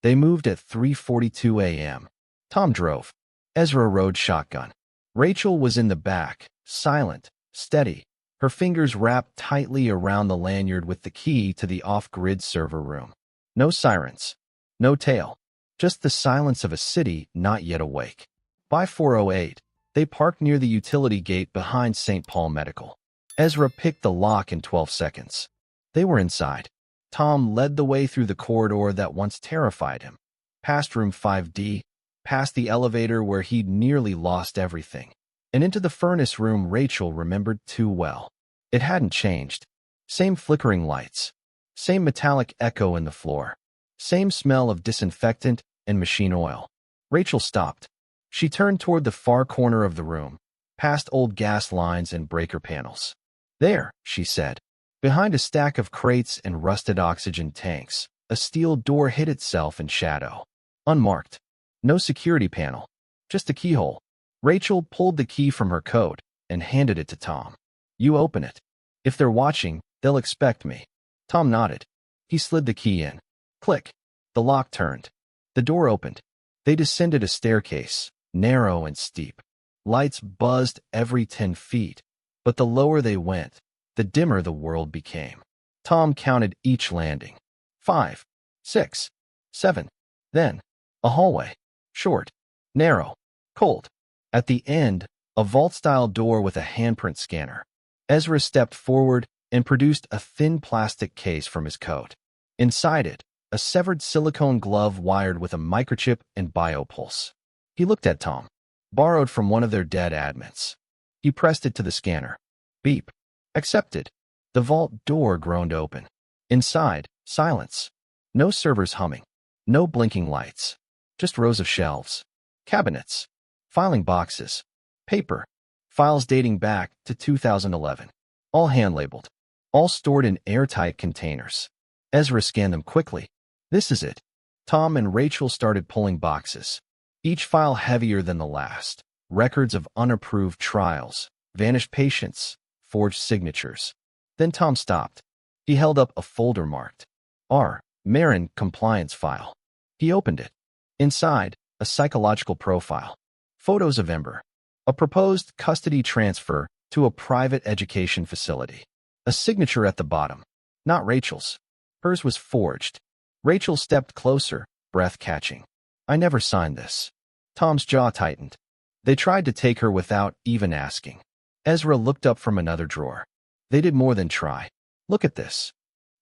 They moved at 3:42 a.m. Tom drove. Ezra rode shotgun. Rachel was in the back, silent, steady, her fingers wrapped tightly around the lanyard with the key to the off-grid server room. No sirens. No tail. Just the silence of a city not yet awake. By 4:08, they parked near the utility gate behind St. Paul Medical. Ezra picked the lock in 12 seconds. They were inside. Tom led the way through the corridor that once terrified him, past room 5D, past the elevator where he'd nearly lost everything, and into the furnace room Rachel remembered too well. It hadn't changed. Same flickering lights, same metallic echo in the floor, same smell of disinfectant and machine oil. Rachel stopped. She turned toward the far corner of the room, past old gas lines and breaker panels. There, she said. Behind a stack of crates and rusted oxygen tanks, a steel door hid itself in shadow. Unmarked. No security panel. Just a keyhole. Rachel pulled the key from her coat and handed it to Tom. You open it. If they're watching, they'll expect me. Tom nodded. He slid the key in. Click. The lock turned. The door opened. They descended a staircase, narrow and steep. Lights buzzed every 10 feet, but the lower they went, the dimmer the world became. Tom counted each landing. 5, 6, 7. Then, a hallway. Short, narrow, cold. At the end, a vault-style door with a handprint scanner. Ezra stepped forward and produced a thin plastic case from his coat. Inside it, a severed silicone glove wired with a microchip and biopulse. He looked at Tom. Borrowed from one of their dead admins. He pressed it to the scanner. Beep. Accepted. The vault door groaned open. Inside, silence. No servers humming. No blinking lights. Just rows of shelves. Cabinets. Filing boxes. Paper. Files dating back to 2011. All hand-labeled. All stored in airtight containers. Ezra scanned them quickly. This is it. Tom and Rachel started pulling boxes. Each file heavier than the last. Records of unapproved trials. Vanished patients. Forged signatures. Then Tom stopped. He held up a folder marked R. Marin Compliance File. He opened it. Inside, a psychological profile. Photos of Ember. A proposed custody transfer to a private education facility. A signature at the bottom. Not Rachel's. Hers was forged. Rachel stepped closer, breath catching. I never signed this. Tom's jaw tightened. They tried to take her without even asking. Ezra looked up from another drawer. They did more than try. Look at this.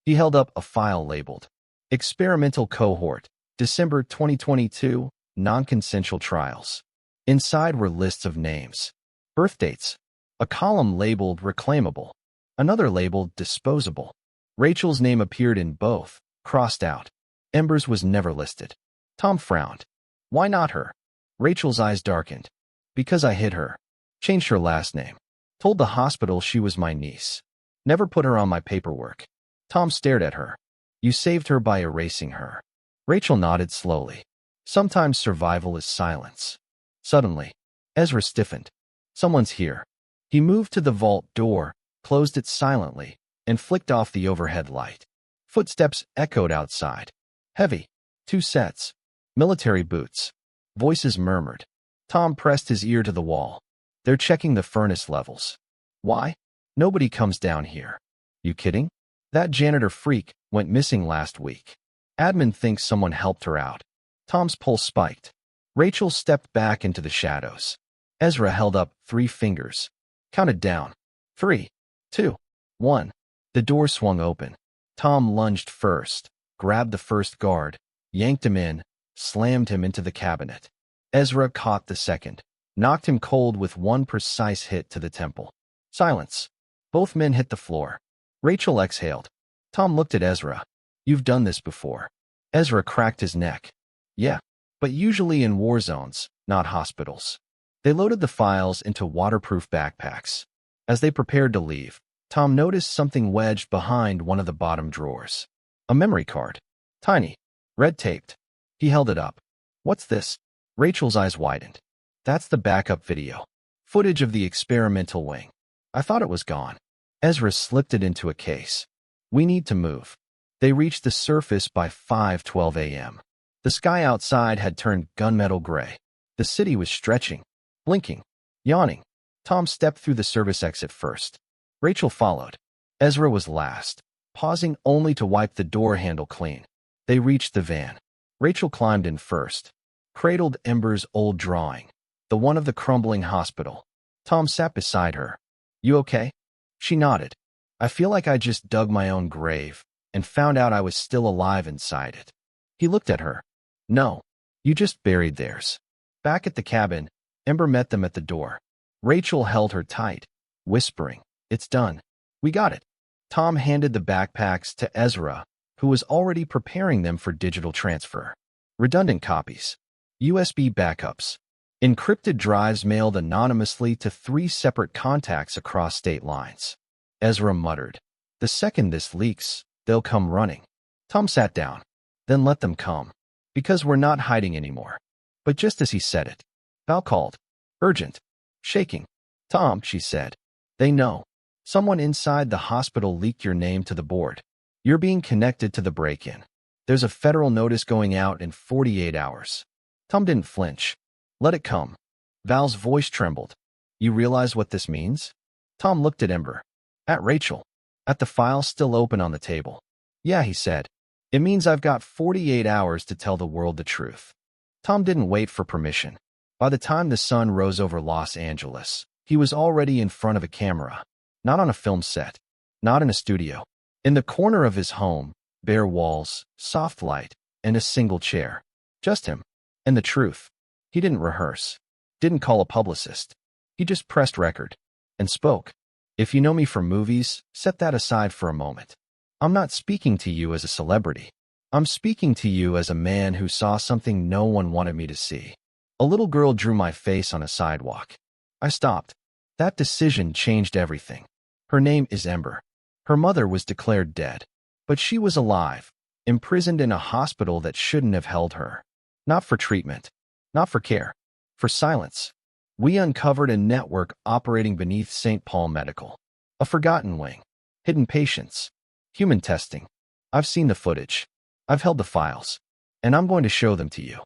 He held up a file labeled Experimental Cohort, December 2022, Non-Consensual Trials. Inside were lists of names. Birth dates. A column labeled Reclaimable. Another labeled Disposable. Rachel's name appeared in both, crossed out. Ember's was never listed. Tom frowned. Why not her? Rachel's eyes darkened. Because I hid her. Changed her last name. Told the hospital she was my niece. Never put her on my paperwork. Tom stared at her. You saved her by erasing her. Rachel nodded slowly. Sometimes survival is silence. Suddenly, Ezra stiffened. Someone's here. He moved to the vault door, closed it silently, and flicked off the overhead light. Footsteps echoed outside. Heavy. 2 sets. Military boots. Voices murmured. Tom pressed his ear to the wall. They're checking the furnace levels. Why? Nobody comes down here. You kidding? That janitor freak went missing last week. Admin thinks someone helped her out. Tom's pulse spiked. Rachel stepped back into the shadows. Ezra held up 3 fingers. Counted down. 3, 2, 1. The door swung open. Tom lunged first, grabbed the first guard, yanked him in, slammed him into the cabinet. Ezra caught the second, knocked him cold with one precise hit to the temple. Silence. Both men hit the floor. Rachel exhaled. Tom looked at Ezra. You've done this before. Ezra cracked his neck. Yeah, but usually in war zones, not hospitals. They loaded the files into waterproof backpacks. As they prepared to leave, Tom noticed something wedged behind one of the bottom drawers. A memory card. Tiny. Red-taped. He held it up. What's this? Rachel's eyes widened. That's the backup video. Footage of the experimental wing. I thought it was gone. Ezra slipped it into a case. We need to move. They reached the surface by 5:12 a.m. The sky outside had turned gunmetal gray. The city was stretching, blinking, yawning. Tom stepped through the service exit first. Rachel followed. Ezra was last, pausing only to wipe the door handle clean. They reached the van. Rachel climbed in first, cradled Ember's old drawing, the one of the crumbling hospital. Tom sat beside her. You okay? She nodded. I feel like I just dug my own grave and found out I was still alive inside it. He looked at her. No, you just buried theirs. Back at the cabin, Ember met them at the door. Rachel held her tight, whispering, It's done. We got it. Tom handed the backpacks to Ezra, who was already preparing them for digital transfer. Redundant copies. USB backups. Encrypted drives mailed anonymously to 3 separate contacts across state lines. Ezra muttered, The second this leaks, they'll come running. Tom sat down. Then let them come. Because we're not hiding anymore. But just as he said it, Val called. Urgent. Shaking. Tom, she said. They know. Someone inside the hospital leaked your name to the board. You're being connected to the break-in. There's a federal notice going out in 48 hours. Tom didn't flinch. Let it come. Val's voice trembled. You realize what this means? Tom looked at Ember. At Rachel. At the file still open on the table. Yeah, he said. It means I've got 48 hours to tell the world the truth. Tom didn't wait for permission. By the time the sun rose over Los Angeles, he was already in front of a camera. Not on a film set. Not in a studio. In the corner of his home, bare walls, soft light, and a single chair. Just him. And the truth. He didn't rehearse. Didn't call a publicist. He just pressed record. And spoke. If you know me from movies, set that aside for a moment. I'm not speaking to you as a celebrity. I'm speaking to you as a man who saw something no one wanted me to see. A little girl drew my face on a sidewalk. I stopped. That decision changed everything. Her name is Ember. Her mother was declared dead. But she was alive, imprisoned in a hospital that shouldn't have held her. Not for treatment. Not for care. For silence. We uncovered a network operating beneath St. Paul Medical. A forgotten wing. Hidden patients. Human testing. I've seen the footage. I've held the files. And I'm going to show them to you.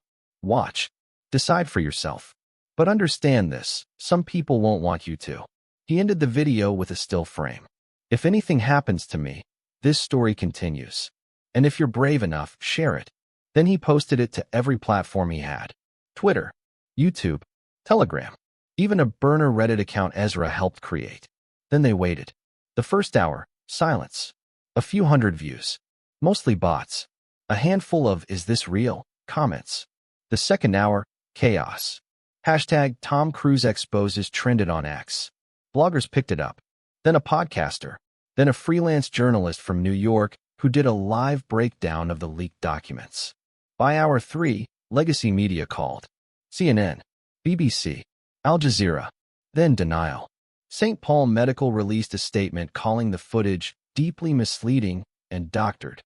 Watch. Decide for yourself. But understand this, some people won't want you to. He ended the video with a still frame. If anything happens to me, this story continues. And if you're brave enough, share it. Then he posted it to every platform he had. Twitter, YouTube, Telegram, even a burner Reddit account Ezra helped create. Then they waited. The first hour, silence. A few hundred views. Mostly bots. A handful of "Is this real?" comments. The second hour, chaos. Hashtag Tom Cruise exposes trended on X. Bloggers picked it up. Then a podcaster. Then a freelance journalist from New York who did a live breakdown of the leaked documents. By hour 3, legacy media called. CNN, BBC, Al Jazeera. Then denial. St. Paul Medical released a statement calling the footage deeply misleading and doctored.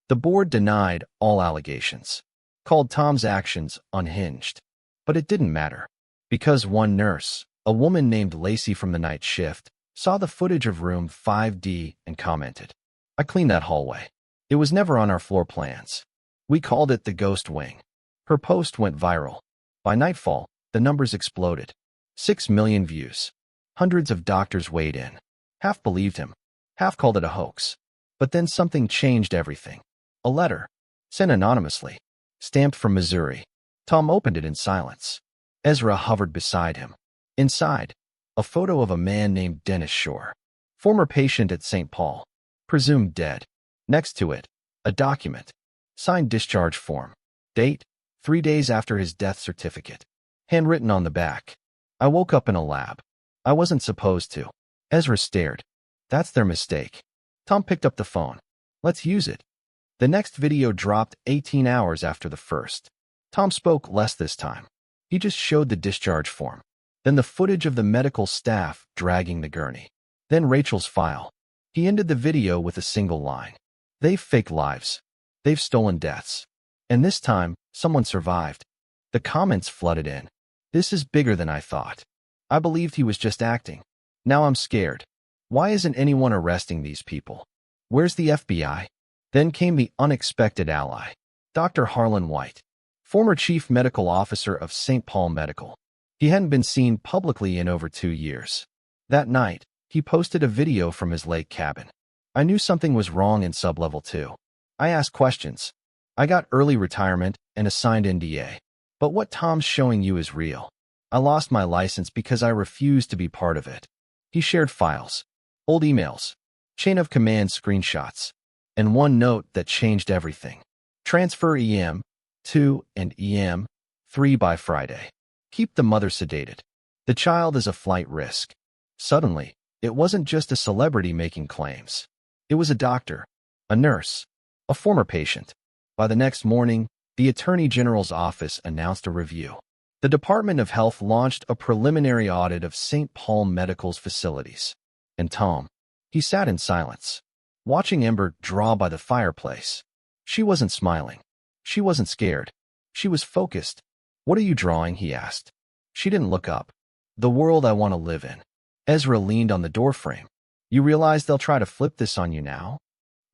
The board denied all allegations. Called Tom's actions unhinged. But it didn't matter. Because one nurse, a woman named Lacey from the night shift, saw the footage of room 5D and commented, "I cleaned that hallway. It was never on our floor plans. We called it the ghost wing." Her post went viral. By nightfall, the numbers exploded. 6 million views. Hundreds of doctors weighed in. Half believed him, half called it a hoax. But then something changed everything. A letter, sent anonymously, stamped from Missouri. Tom opened it in silence. Ezra hovered beside him. Inside, a photo of a man named Dennis Shore, former patient at St. Paul, presumed dead. Next to it, a document, signed discharge form. Date, 3 days after his death certificate. Handwritten on the back. "I woke up in a lab. I wasn't supposed to." Ezra stared. "That's their mistake." Tom picked up the phone. "Let's use it." The next video dropped 18 hours after the first. Tom spoke less this time. He just showed the discharge form. Then the footage of the medical staff dragging the gurney. Then Rachel's file. He ended the video with a single line. "They've faked lives. They've stolen deaths. And this time, someone survived." The comments flooded in. "This is bigger than I thought. I believed he was just acting. Now I'm scared. Why isn't anyone arresting these people? Where's the FBI?" Then came the unexpected ally. Dr. Harlan White, former chief medical officer of St. Paul Medical. He hadn't been seen publicly in over 2 years. That night, he posted a video from his lake cabin. "I knew something was wrong in sublevel 2. I asked questions. I got early retirement and a signed NDA. But what Tom's showing you is real. I lost my license because I refused to be part of it." He shared files, old emails, chain of command screenshots, and one note that changed everything. "Transfer EM2 and EM3 by Friday. Keep the mother sedated. The child is a flight risk." Suddenly, it wasn't just a celebrity making claims. It was a doctor, a nurse, a former patient. By the next morning, the Attorney General's office announced a review. The Department of Health launched a preliminary audit of St. Paul Medical's facilities. And Tom, he sat in silence, watching Ember draw by the fireplace. She wasn't smiling. She wasn't scared. She was focused. "What are you drawing?" he asked. She didn't look up. "The world I want to live in." Ezra leaned on the doorframe. "You realize they'll try to flip this on you now?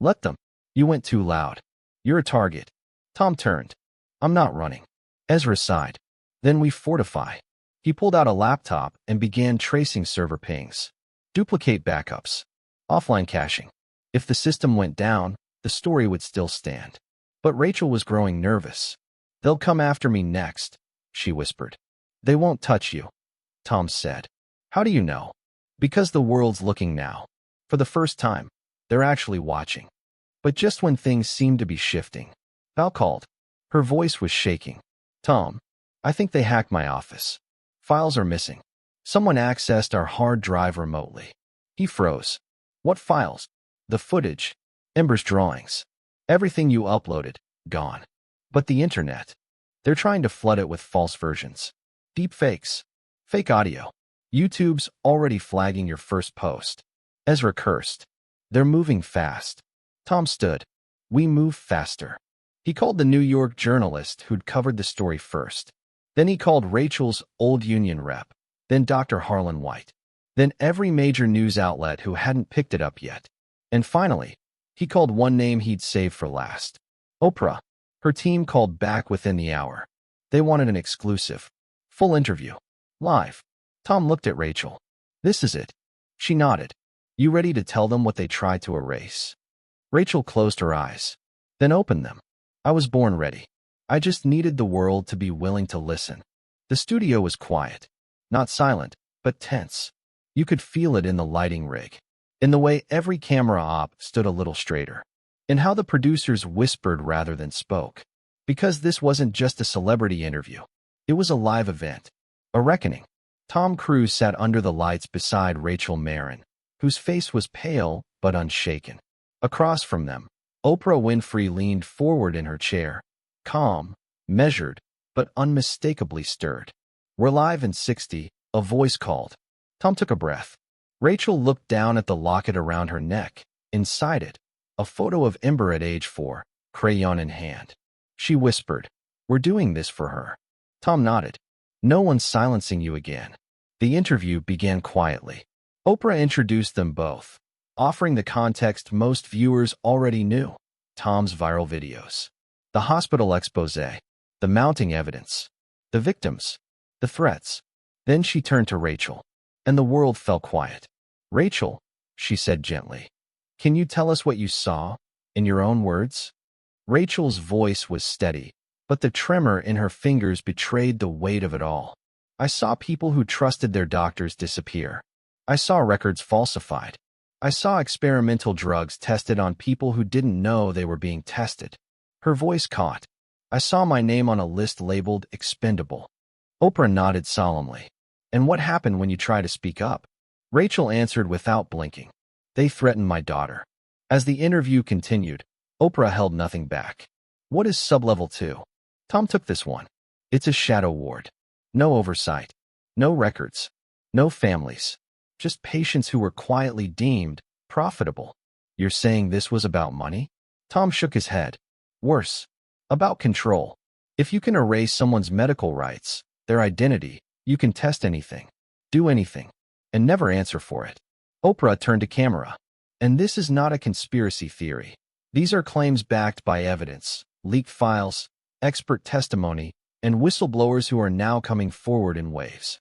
Let them. You went too loud. You're a target." Tom turned. "I'm not running." Ezra sighed. "Then we fortify." He pulled out a laptop and began tracing server pings. Duplicate backups. Offline caching. If the system went down, the story would still stand. But Rachel was growing nervous. "They'll come after me next," she whispered. "They won't touch you," Tom said. "How do you know?" "Because the world's looking now. For the first time, they're actually watching." But just when things seemed to be shifting, Val called. Her voice was shaking. "Tom, I think they hacked my office. Files are missing. Someone accessed our hard drive remotely." He froze. "What files?" "The footage. Ember's drawings. Everything you uploaded, gone. But the internet. They're trying to flood it with false versions. Deep fakes. Fake audio. YouTube's already flagging your first post." Ezra cursed. "They're moving fast." Tom stood. "We move faster." He called the New York journalist who'd covered the story first. Then he called Rachel's old union rep. Then Dr. Harlan White. Then every major news outlet who hadn't picked it up yet. And finally, he called one name he'd saved for last. Oprah. Her team called back within the hour. They wanted an exclusive, full interview. Live. Tom looked at Rachel. "This is it." She nodded. "You ready to tell them what they tried to erase?" Rachel closed her eyes, then opened them. "I was born ready. I just needed the world to be willing to listen." The studio was quiet. Not silent, but tense. You could feel it in the lighting rig, in the way every camera op stood a little straighter, in how the producers whispered rather than spoke. Because this wasn't just a celebrity interview. It was a live event. A reckoning. Tom Cruise sat under the lights beside Rachel Marin, whose face was pale but unshaken. Across from them, Oprah Winfrey leaned forward in her chair, calm, measured, but unmistakably stirred. "We're live in 60, a voice called. Tom took a breath. Rachel looked down at the locket around her neck. Inside it, a photo of Ember at age 4, crayon in hand. She whispered, "We're doing this for her." Tom nodded. "No one's silencing you again." The interview began quietly. Oprah introduced them both, offering the context most viewers already knew: Tom's viral videos, the hospital expose, the mounting evidence, the victims, the threats. Then she turned to Rachel, and the world fell quiet. "Rachel," she said gently, "can you tell us what you saw, in your own words?" Rachel's voice was steady, but the tremor in her fingers betrayed the weight of it all. "I saw people who trusted their doctors disappear. I saw records falsified. I saw experimental drugs tested on people who didn't know they were being tested." Her voice caught. "I saw my name on a list labeled expendable." Oprah nodded solemnly. "And what happened when you tried to speak up?" Rachel answered without blinking. "They threatened my daughter." As the interview continued, Oprah held nothing back. "What is sublevel 2? Tom took this one. It's a shadow ward. No oversight. No records. No families. Just patients who were quietly deemed profitable." "You're saying this was about money?" Tom shook his head. "Worse. About control. If you can erase someone's medical rights, their identity, you can test anything, do anything, and never answer for it." Oprah turned to camera. "And this is not a conspiracy theory. These are claims backed by evidence, leaked files, expert testimony, and whistleblowers who are now coming forward in waves."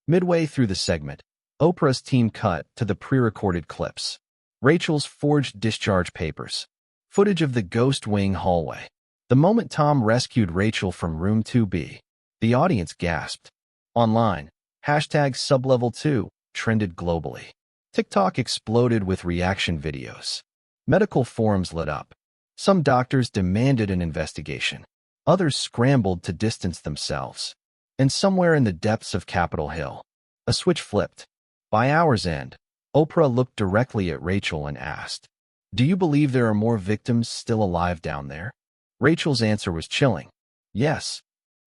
Midway through the segment, Oprah's team cut to the pre-recorded clips. Rachel's forged discharge papers. Footage of the ghost wing hallway. The moment Tom rescued Rachel from room 2B, the audience gasped. Online, #sublevel2 trended globally. TikTok exploded with reaction videos. Medical forums lit up. Some doctors demanded an investigation. Others scrambled to distance themselves. And somewhere in the depths of Capitol Hill, a switch flipped. By hour's end, Oprah looked directly at Rachel and asked, "Do you believe there are more victims still alive down there?" Rachel's answer was chilling. "Yes."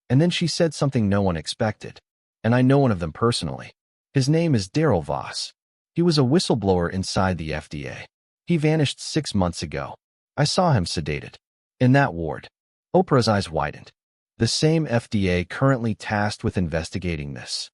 And then she said something no one expected. "And I know one of them personally. His name is Daryl Voss. He was a whistleblower inside the FDA. He vanished 6 months ago. I saw him sedated. In that ward." Oprah's eyes widened. "The same FDA currently tasked with investigating this."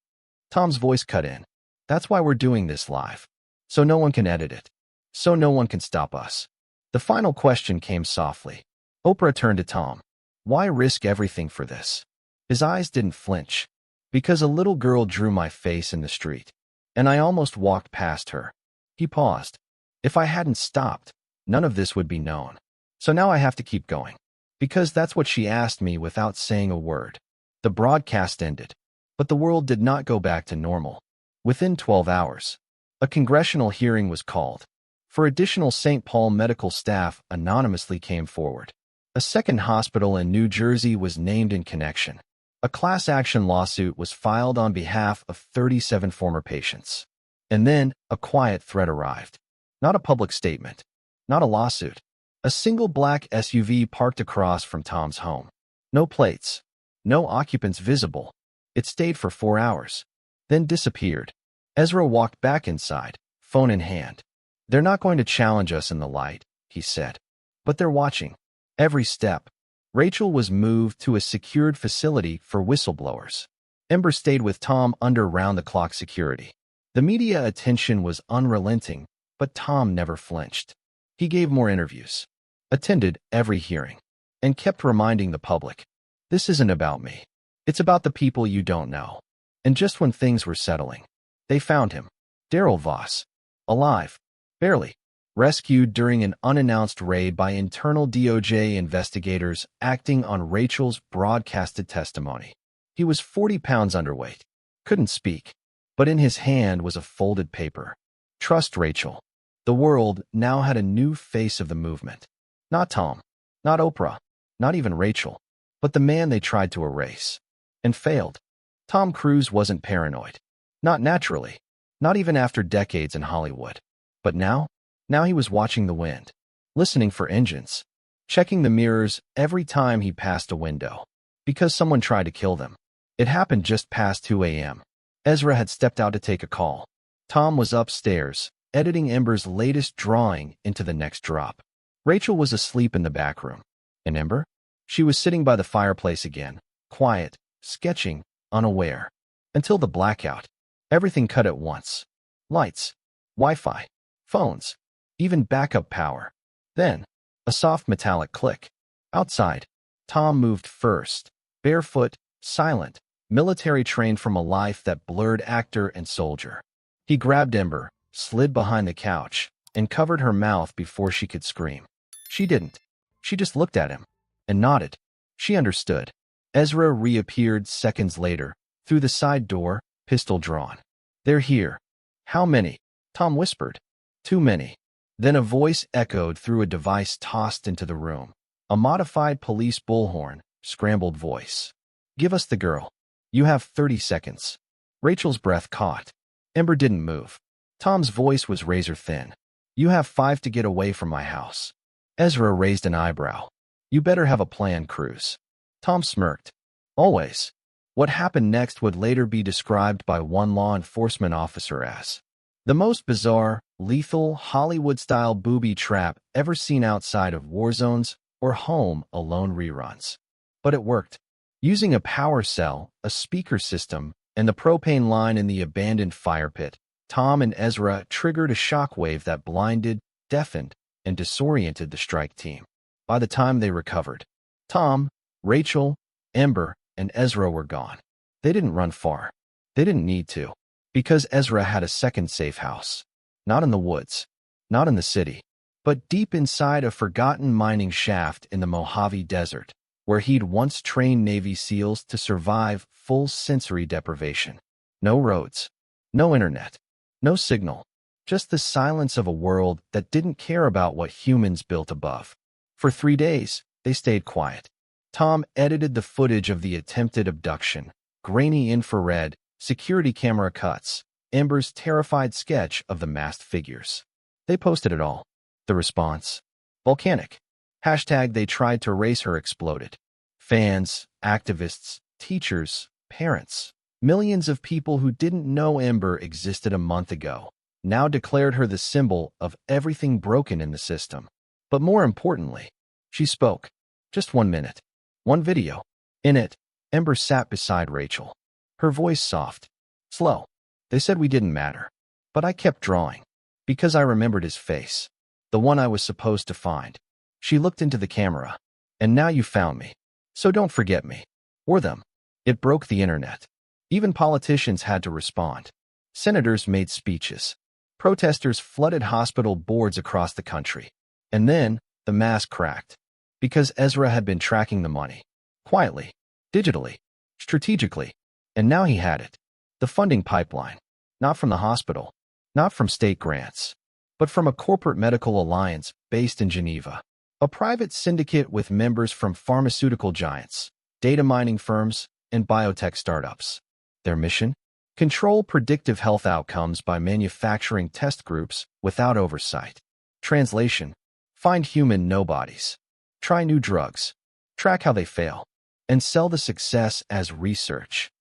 Tom's voice cut in. "That's why we're doing this live. So no one can edit it. So no one can stop us." The final question came softly. Oprah turned to Tom. "Why risk everything for this?" His eyes didn't flinch. "Because a little girl drew my face in the street, and I almost walked past her." He paused. "If I hadn't stopped, none of this would be known. So now I have to keep going. Because that's what she asked me without saying a word." The broadcast ended. But the world did not go back to normal. Within 12 hours, a congressional hearing was called. For additional St. Paul medical staff anonymously came forward. A second hospital in New Jersey was named in connection. A class action lawsuit was filed on behalf of 37 former patients. And then a quiet threat arrived. Not a public statement. Not a lawsuit. A single black SUV parked across from Tom's home. No plates. No occupants visible. It stayed for 4 hours. Then disappeared. Ezra walked back inside, phone in hand. "They're not going to challenge us in the light," he said. "But they're watching. Every step." Rachel was moved to a secured facility for whistleblowers. Ember stayed with Tom under round-the-clock security. The media attention was unrelenting, but Tom never flinched. He gave more interviews, attended every hearing, and kept reminding the public, "This isn't about me. It's about the people you don't know." And just when things were settling, they found him, Daryl Voss, alive, barely, rescued during an unannounced raid by internal DOJ investigators acting on Rachel's broadcasted testimony. He was 40 pounds underweight, couldn't speak, but in his hand was a folded paper. "Trust Rachel." The world now had a new face of the movement. Not Tom, not Oprah, not even Rachel, but the man they tried to erase. And failed. Tom Cruise wasn't paranoid. Not naturally. Not even after decades in Hollywood. But now he was watching the wind, listening for engines, checking the mirrors every time he passed a window. Because someone tried to kill them. It happened just past 2 a.m. Ezra had stepped out to take a call. Tom was upstairs, editing Ember's latest drawing into the next drop. Rachel was asleep in the back room. And Ember? She was sitting by the fireplace again, quiet, sketching, unaware. Until the blackout. Everything cut at once. Lights, Wi-Fi, phones, even backup power. Then, a soft metallic click. Outside, Tom moved first, barefoot, silent, military-trained from a life that blurred actor and soldier. He grabbed Ember, slid behind the couch, and covered her mouth before she could scream. She didn't. She just looked at him and nodded. She understood. Ezra reappeared seconds later, through the side door, pistol drawn. "They're here." "How many?" Tom whispered. "Too many." Then a voice echoed through a device tossed into the room. A modified police bullhorn, scrambled voice. "Give us the girl. You have 30 seconds." Rachel's breath caught. Ember didn't move. Tom's voice was razor thin. "You have 5 to get away from my house." Ezra raised an eyebrow. "You better have a plan, Cruz." Tom smirked. "Always." What happened next would later be described by one law enforcement officer as the most bizarre, lethal, Hollywood-style booby trap ever seen outside of war zones or Home Alone reruns. But it worked. Using a power cell, a speaker system, and the propane line in the abandoned fire pit, Tom and Ezra triggered a shockwave that blinded, deafened, and disoriented the strike team. By the time they recovered, Tom, Rachel, Ember, and Ezra were gone. They didn't run far. They didn't need to. Because Ezra had a second safe house. Not in the woods. Not in the city. But deep inside a forgotten mining shaft in the Mojave Desert, where he'd once trained Navy SEALs to survive full sensory deprivation. No roads. No internet. No signal. Just the silence of a world that didn't care about what humans built above. For 3 days, they stayed quiet. Tom edited the footage of the attempted abduction, grainy infrared, security camera cuts, Ember's terrified sketch of the masked figures. They posted it all. The response? Volcanic. Hashtag they tried to erase her exploded. Fans, activists, teachers, parents, millions of people who didn't know Ember existed a month ago, now declared her the symbol of everything broken in the system. But more importantly, she spoke. Just 1 minute. One video. In it, Ember sat beside Rachel. Her voice soft. Slow. "They said we didn't matter. But I kept drawing. Because I remembered his face. The one I was supposed to find." She looked into the camera. "And now you found me. So don't forget me. Or them." It broke the internet. Even politicians had to respond. Senators made speeches. Protesters flooded hospital boards across the country. And then, the mask cracked. Because Ezra had been tracking the money. Quietly. Digitally. Strategically. And now he had it. The funding pipeline. Not from the hospital. Not from state grants. But from a corporate medical alliance based in Geneva. A private syndicate with members from pharmaceutical giants, data mining firms, and biotech startups. Their mission? Control predictive health outcomes by manufacturing test groups without oversight. Translation: find human nobodies. Try new drugs. Track how they fail. And sell the success as research.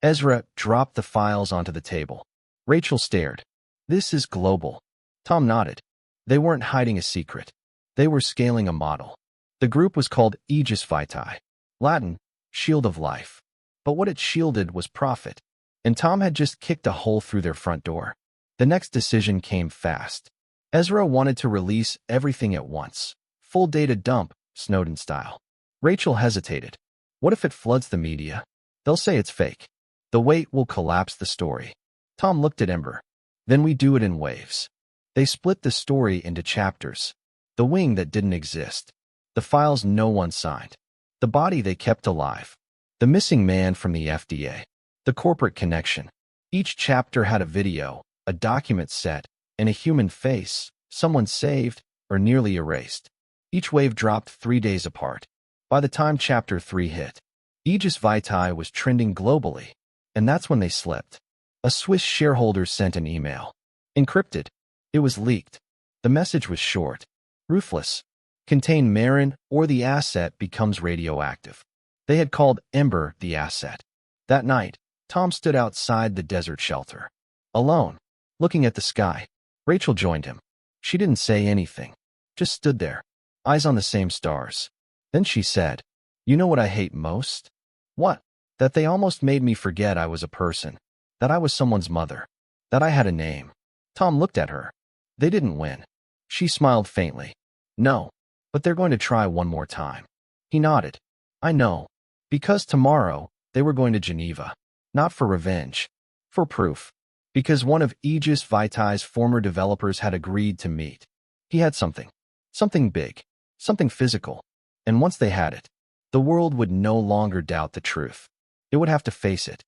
Ezra dropped the files onto the table. Rachel stared. "This is global." Tom nodded. They weren't hiding a secret. They were scaling a model. The group was called Aegis Vitae, Latin, shield of life. But what it shielded was profit. And Tom had just kicked a hole through their front door. The next decision came fast. Ezra wanted to release everything at once. Full data dump, Snowden style. Rachel hesitated. What if it floods the media? They'll say it's fake. The weight will collapse the story. Tom looked at Ember. Then we do it in waves. They split the story into chapters. The wing that didn't exist. The files no one signed. The body they kept alive. The missing man from the FDA. The corporate connection. Each chapter had a video, a document set, and a human face, someone saved or nearly erased. Each wave dropped 3 days apart. By the time Chapter 3 hit, Aegis Vitae was trending globally, and that's when they slipped. A Swiss shareholder sent an email. Encrypted. It was leaked. The message was short. Ruthless. Contain Marin or the asset becomes radioactive. They had called Ember the asset. That night, Tom stood outside the desert shelter. Alone, looking at the sky. Rachel joined him. She didn't say anything. Just stood there. Eyes on the same stars. Then she said, "You know what I hate most?" "What?" "That they almost made me forget I was a person. That I was someone's mother. That I had a name. Tom looked at her. They didn't win. She smiled faintly. No, but they're going to try one more time. He nodded. I know. Because tomorrow, they were going to Geneva. Not for revenge. For proof. Because one of Aegis Vitae's former developers had agreed to meet. He had something. Something big. Something physical. And once they had it, the world would no longer doubt the truth. It would have to face it.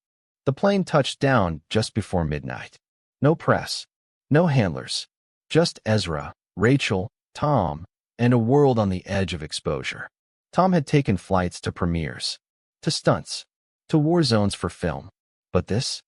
The plane touched down just before midnight. No press. No handlers. Just Ezra, Rachel, Tom, and a world on the edge of exposure. Tom had taken flights to premieres, to stunts, to war zones for film. But this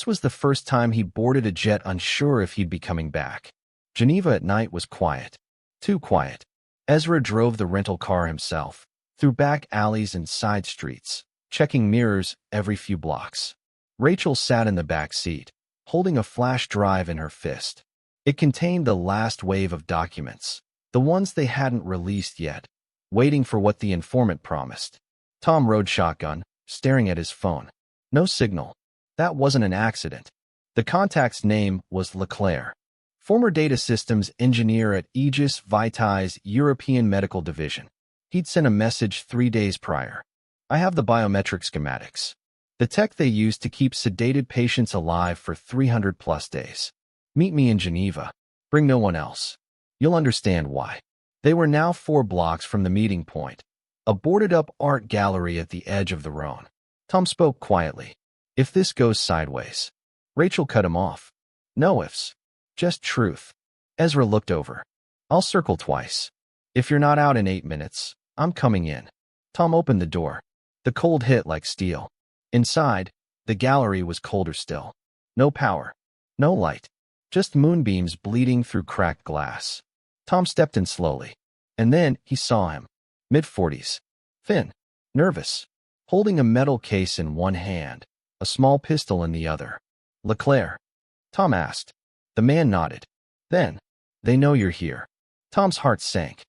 was the first time he boarded a jet unsure if he'd be coming back. Geneva at night was quiet. Too quiet. Ezra drove the rental car himself, through back alleys and side streets, checking mirrors every few blocks. Rachel sat in the back seat, holding a flash drive in her fist. It contained the last wave of documents, the ones they hadn't released yet, waiting for what the informant promised. Tom rode shotgun, staring at his phone. No signal. That wasn't an accident. The contact's name was Leclerc, former data systems engineer at Aegis Vitae's European Medical Division. He'd sent a message 3 days prior. I have the biometric schematics. The tech they use to keep sedated patients alive for 300+ days. Meet me in Geneva. Bring no one else. You'll understand why. They were now 4 blocks from the meeting point, a boarded-up art gallery at the edge of the Rhone. Tom spoke quietly. If this goes sideways. Rachel cut him off. No ifs. Just truth. Ezra looked over. I'll circle twice. If you're not out in 8 minutes, I'm coming in. Tom opened the door. The cold hit like steel. Inside, the gallery was colder still. No power. No light. Just moonbeams bleeding through cracked glass. Tom stepped in slowly. And then he saw him. Mid-40s. Thin. Nervous. Holding a metal case in one hand, a small pistol in the other. Leclerc? Tom asked. The man nodded. Then, they know you're here. Tom's heart sank.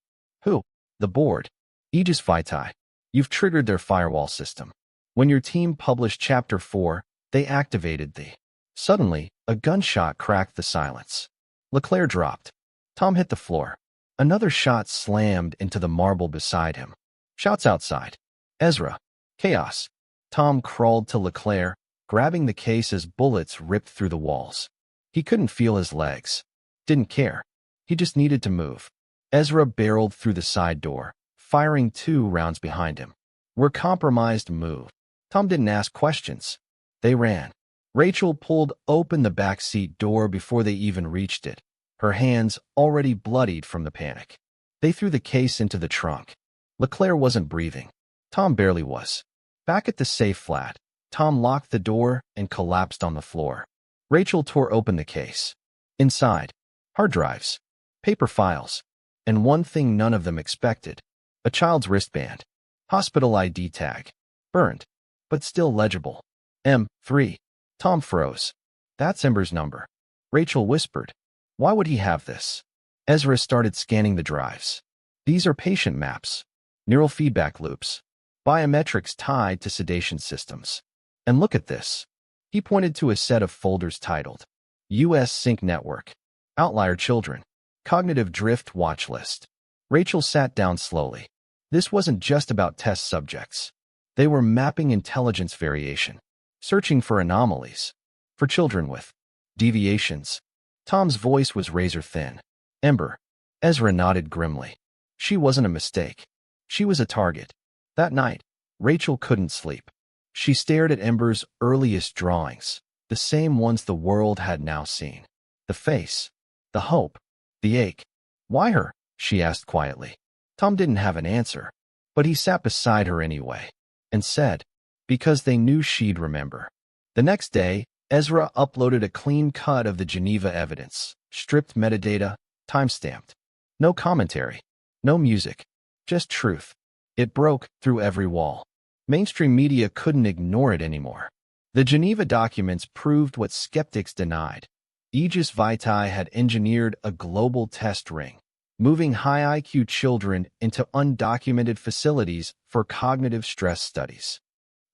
Who? The board. Aegis Vitae. You've triggered their firewall system. When your team published Chapter 4, they activated the... Suddenly, a gunshot cracked the silence. Leclerc dropped. Tom hit the floor. Another shot slammed into the marble beside him. Shots outside. Ezra. Chaos. Tom crawled to Leclerc, grabbing the case as bullets ripped through the walls. He couldn't feel his legs. Didn't care. He just needed to move. Ezra barreled through the side door, firing 2 rounds behind him. We're compromised, move. Tom didn't ask questions. They ran. Rachel pulled open the back seat door before they even reached it, her hands already bloodied from the panic. They threw the case into the trunk. Leclerc wasn't breathing. Tom barely was. Back at the safe flat, Tom locked the door and collapsed on the floor. Rachel tore open the case. Inside, hard drives, paper files, and one thing none of them expected, a child's wristband. Hospital ID tag. Burned, but still legible. M3. Tom froze. That's Ember's number. Rachel whispered. Why would he have this? Ezra started scanning the drives. These are patient maps, neural feedback loops, biometrics tied to sedation systems. And look at this. He pointed to a set of folders titled U.S. Sync Network, Outlier Children, Cognitive Drift Watch List. Rachel sat down slowly. This wasn't just about test subjects. They were mapping intelligence variation, searching for anomalies, for children with deviations. Tom's voice was razor thin. Ember. Ezra nodded grimly. She wasn't a mistake. She was a target. That night, Rachel couldn't sleep. She stared at Ember's earliest drawings, the same ones the world had now seen. The face, the hope, the ache. Why her? She asked quietly. Tom didn't have an answer, but he sat beside her anyway, and said, because they knew she'd remember. The next day, Ezra uploaded a clean cut of the Geneva evidence, stripped metadata, timestamped. No commentary, no music, just truth. It broke through every wall. Mainstream media couldn't ignore it anymore. The Geneva documents proved what skeptics denied. Aegis Vitae had engineered a global test ring, moving high IQ children into undocumented facilities for cognitive stress studies.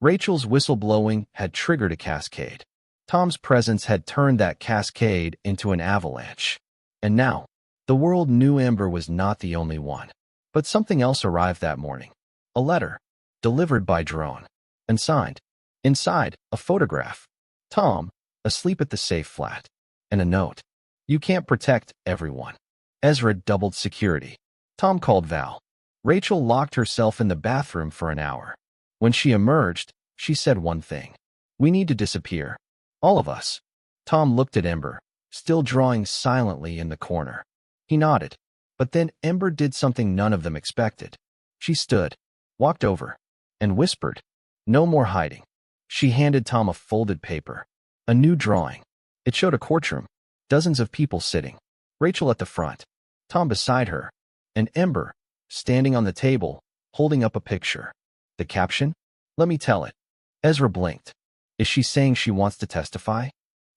Rachel's whistleblowing had triggered a cascade. Tom's presence had turned that cascade into an avalanche. And now, the world knew Ember was not the only one. But something else arrived that morning. A letter, delivered by drone, and signed. Inside, a photograph. Tom, asleep at the safe flat. And a note. You can't protect everyone. Ezra doubled security. Tom called Val. Rachel locked herself in the bathroom for an hour. When she emerged, she said one thing. We need to disappear. All of us. Tom looked at Ember, still drawing silently in the corner. He nodded. But then Ember did something none of them expected. She stood, walked over, and whispered, "No more hiding." She handed Tom a folded paper. A new drawing. It showed a courtroom. Dozens of people sitting. Rachel at the front. Tom beside her. And Ember, standing on the table, holding up a picture. The caption? Let me tell it. Ezra blinked. Is she saying she wants to testify?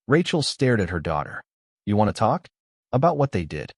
Rachel stared at her daughter. You want to talk? About what they did?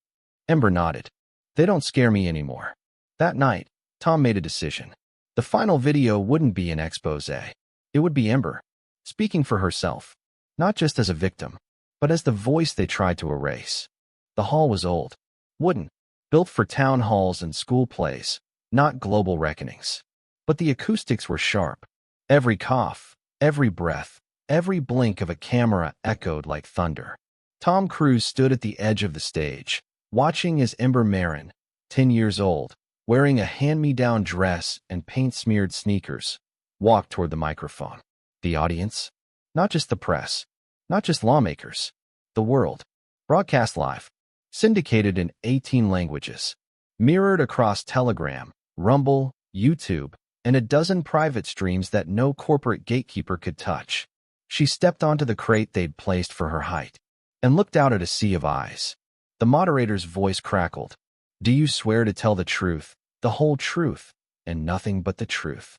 Ember nodded. They don't scare me anymore. That night, Tom made a decision. The final video wouldn't be an expose. It would be Ember, speaking for herself, not just as a victim, but as the voice they tried to erase. The hall was old, wooden, built for town halls and school plays, not global reckonings. But the acoustics were sharp. Every cough, every breath, every blink of a camera echoed like thunder. Tom Cruise stood at the edge of the stage, watching as Ember Marin, 10 years old, wearing a hand-me-down dress and paint-smeared sneakers, walked toward the microphone. The audience? Not just the press, not just lawmakers. The world. Broadcast live. Syndicated in 18 languages. Mirrored across Telegram, Rumble, YouTube, and a dozen private streams that no corporate gatekeeper could touch. She stepped onto the crate they'd placed for her height and looked out at a sea of eyes. The moderator's voice crackled. Do you swear to tell the truth, the whole truth, and nothing but the truth?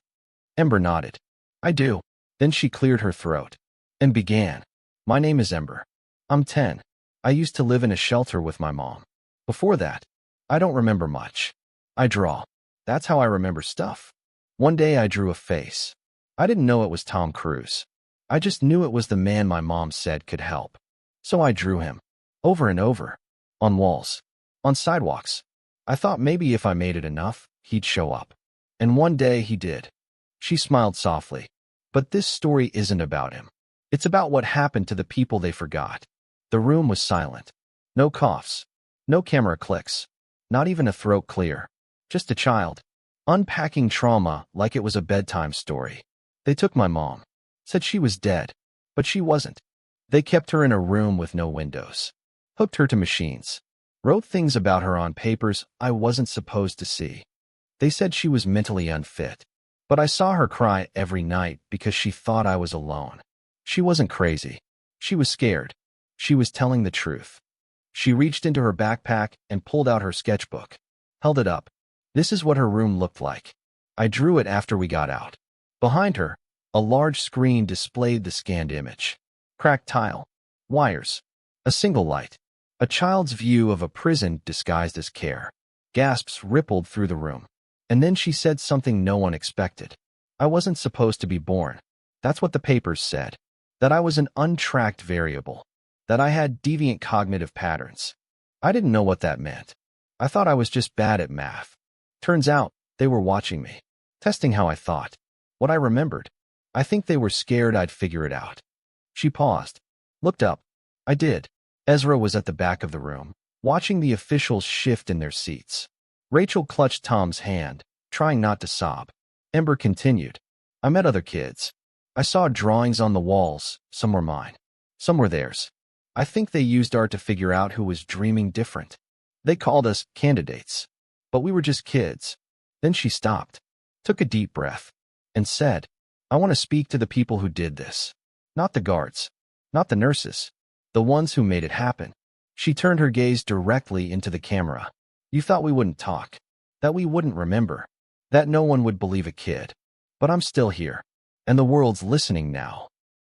Ember nodded. I do. Then she cleared her throat and began. My name is Ember. I'm 10. I used to live in a shelter with my mom. Before that, I don't remember much. I draw. That's how I remember stuff. One day I drew a face. I didn't know it was Tom Cruise. I just knew it was the man my mom said could help. So I drew him. Over and over. On walls. On sidewalks. I thought maybe if I made it enough, he'd show up. And one day he did. She smiled softly. But this story isn't about him. It's about what happened to the people they forgot. The room was silent. No coughs. No camera clicks. Not even a throat clear. Just a child. Unpacking trauma like it was a bedtime story. They took my mom. Said she was dead. But she wasn't. They kept her in a room with no windows. Hooked her to machines. Wrote things about her on papers I wasn't supposed to see. They said she was mentally unfit. But I saw her cry every night because she thought I was alone. She wasn't crazy. She was scared. She was telling the truth. She reached into her backpack and pulled out her sketchbook. Held it up. This is what her room looked like. I drew it after we got out. Behind her, a large screen displayed the scanned image. Cracked tile. Wires. A single light. A child's view of a prison disguised as care. Gasps rippled through the room. And then she said something no one expected. I wasn't supposed to be born. That's what the papers said. That I was an untracked variable. That I had deviant cognitive patterns. I didn't know what that meant. I thought I was just bad at math. Turns out, they were watching me. Testing how I thought. What I remembered. I think they were scared I'd figure it out. She paused. Looked up. I did. Ezra was at the back of the room, watching the officials shift in their seats. Rachel clutched Tom's hand, trying not to sob. Ember continued. I met other kids. I saw drawings on the walls. Some were mine. Some were theirs. I think they used art to figure out who was dreaming different. They called us candidates. But we were just kids. Then she stopped, took a deep breath, and said, I want to speak to the people who did this. Not the guards. Not the nurses. The ones who made it happen. She turned her gaze directly into the camera. You thought we wouldn't talk. That we wouldn't remember. That no one would believe a kid. But I'm still here. And the world's listening now.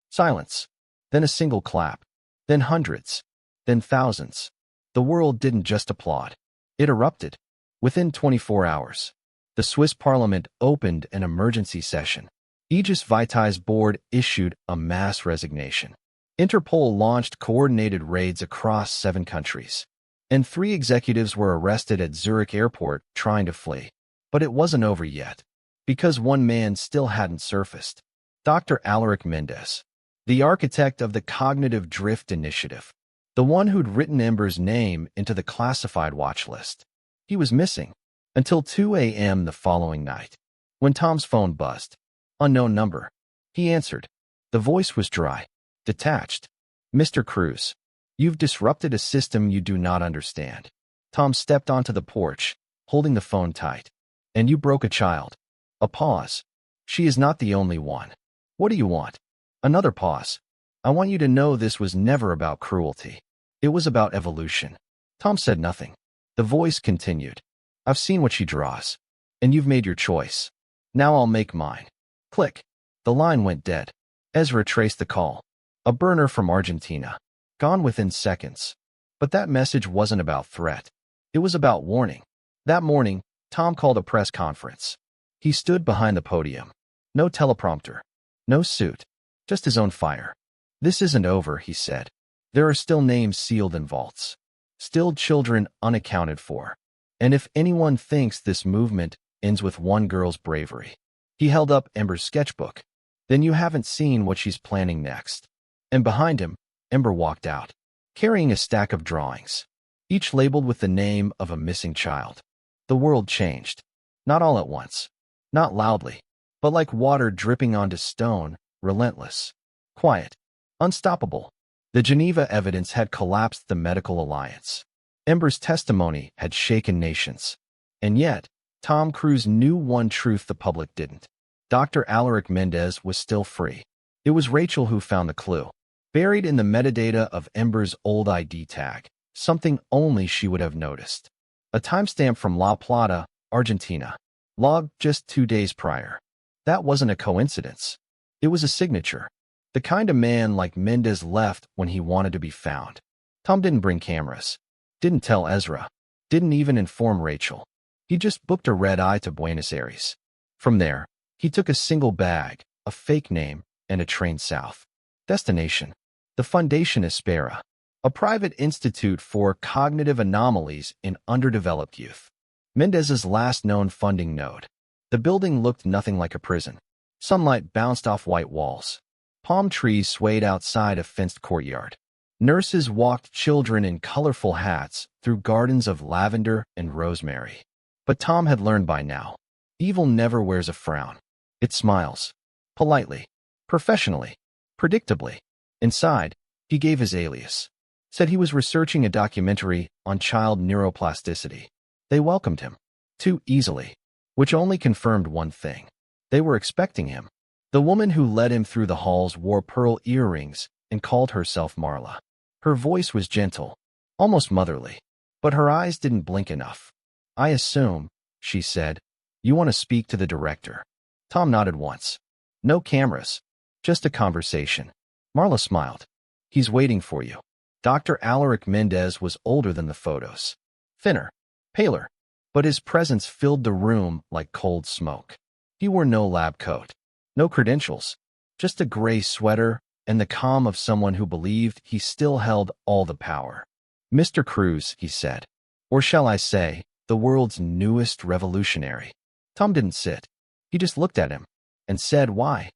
Silence. Then a single clap. Then hundreds. Then thousands. The world didn't just applaud. It erupted. Within 24 hours, the Swiss parliament opened an emergency session. Aegis Vitae's board issued a mass resignation. Interpol launched coordinated raids across 7 countries, and 3 executives were arrested at Zurich airport trying to flee. But it wasn't over yet, because one man still hadn't surfaced. Dr. Alaric Mendez, the architect of the Cognitive Drift Initiative, the one who'd written Ember's name into the classified watch list. He was missing until 2 a.m. the following night, when Tom's phone buzzed. Unknown number. He answered. The voice was dry, detached. Mr. Cruz, you've disrupted a system you do not understand. Tom stepped onto the porch, holding the phone tight. And you broke a child. A pause. She is not the only one. What do you want? Another pause. I want you to know this was never about cruelty. It was about evolution. Tom said nothing. The voice continued. I've seen what she draws. And you've made your choice. Now I'll make mine. Click. The line went dead. Ezra traced the call. A burner from Argentina. Gone within seconds. But that message wasn't about threat. It was about warning. That morning, Tom called a press conference. He stood behind the podium. No teleprompter. No suit. Just his own fire. This isn't over, he said. There are still names sealed in vaults. Still children unaccounted for. And if anyone thinks this movement ends with one girl's bravery. He held up Ember's sketchbook. Then you haven't seen what she's planning next. And behind him, Ember walked out, carrying a stack of drawings, each labeled with the name of a missing child. The world changed. Not all at once. Not loudly. But like water dripping onto stone, relentless. Quiet. Unstoppable. The Geneva evidence had collapsed the medical alliance. Ember's testimony had shaken nations. And yet, Tom Cruise knew one truth the public didn't. Dr. Alaric Mendez was still free. It was Rachel who found the clue. Buried in the metadata of Ember's old ID tag, something only she would have noticed. A timestamp from La Plata, Argentina, logged just 2 days prior. That wasn't a coincidence. It was a signature. The kind of man like Mendez left when he wanted to be found. Tom didn't bring cameras. Didn't tell Ezra. Didn't even inform Rachel. He just booked a red-eye to Buenos Aires. From there, he took a single bag, a fake name, and a train south. Destination: the Fundación Espera, a private institute for cognitive anomalies in underdeveloped youth. Mendez's last known funding node. The building looked nothing like a prison. Sunlight bounced off white walls. Palm trees swayed outside a fenced courtyard. Nurses walked children in colorful hats through gardens of lavender and rosemary. But Tom had learned by now. Evil never wears a frown. It smiles. Politely. Professionally. Predictably. Inside, he gave his alias. Said he was researching a documentary on child neuroplasticity. They welcomed him. Too easily. Which only confirmed one thing. They were expecting him. The woman who led him through the halls wore pearl earrings and called herself Marla. Her voice was gentle, almost motherly, but her eyes didn't blink enough. I assume, she said, you want to speak to the director. Tom nodded once. No cameras, just a conversation. Marla smiled. He's waiting for you. Dr. Alaric Mendez was older than the photos. Thinner, paler, but his presence filled the room like cold smoke. He wore no lab coat, no credentials, just a gray sweater and the calm of someone who believed he still held all the power. Mr. Cruz, he said, or shall I say, the world's newest revolutionary. Tom didn't sit. He just looked at him and said, why?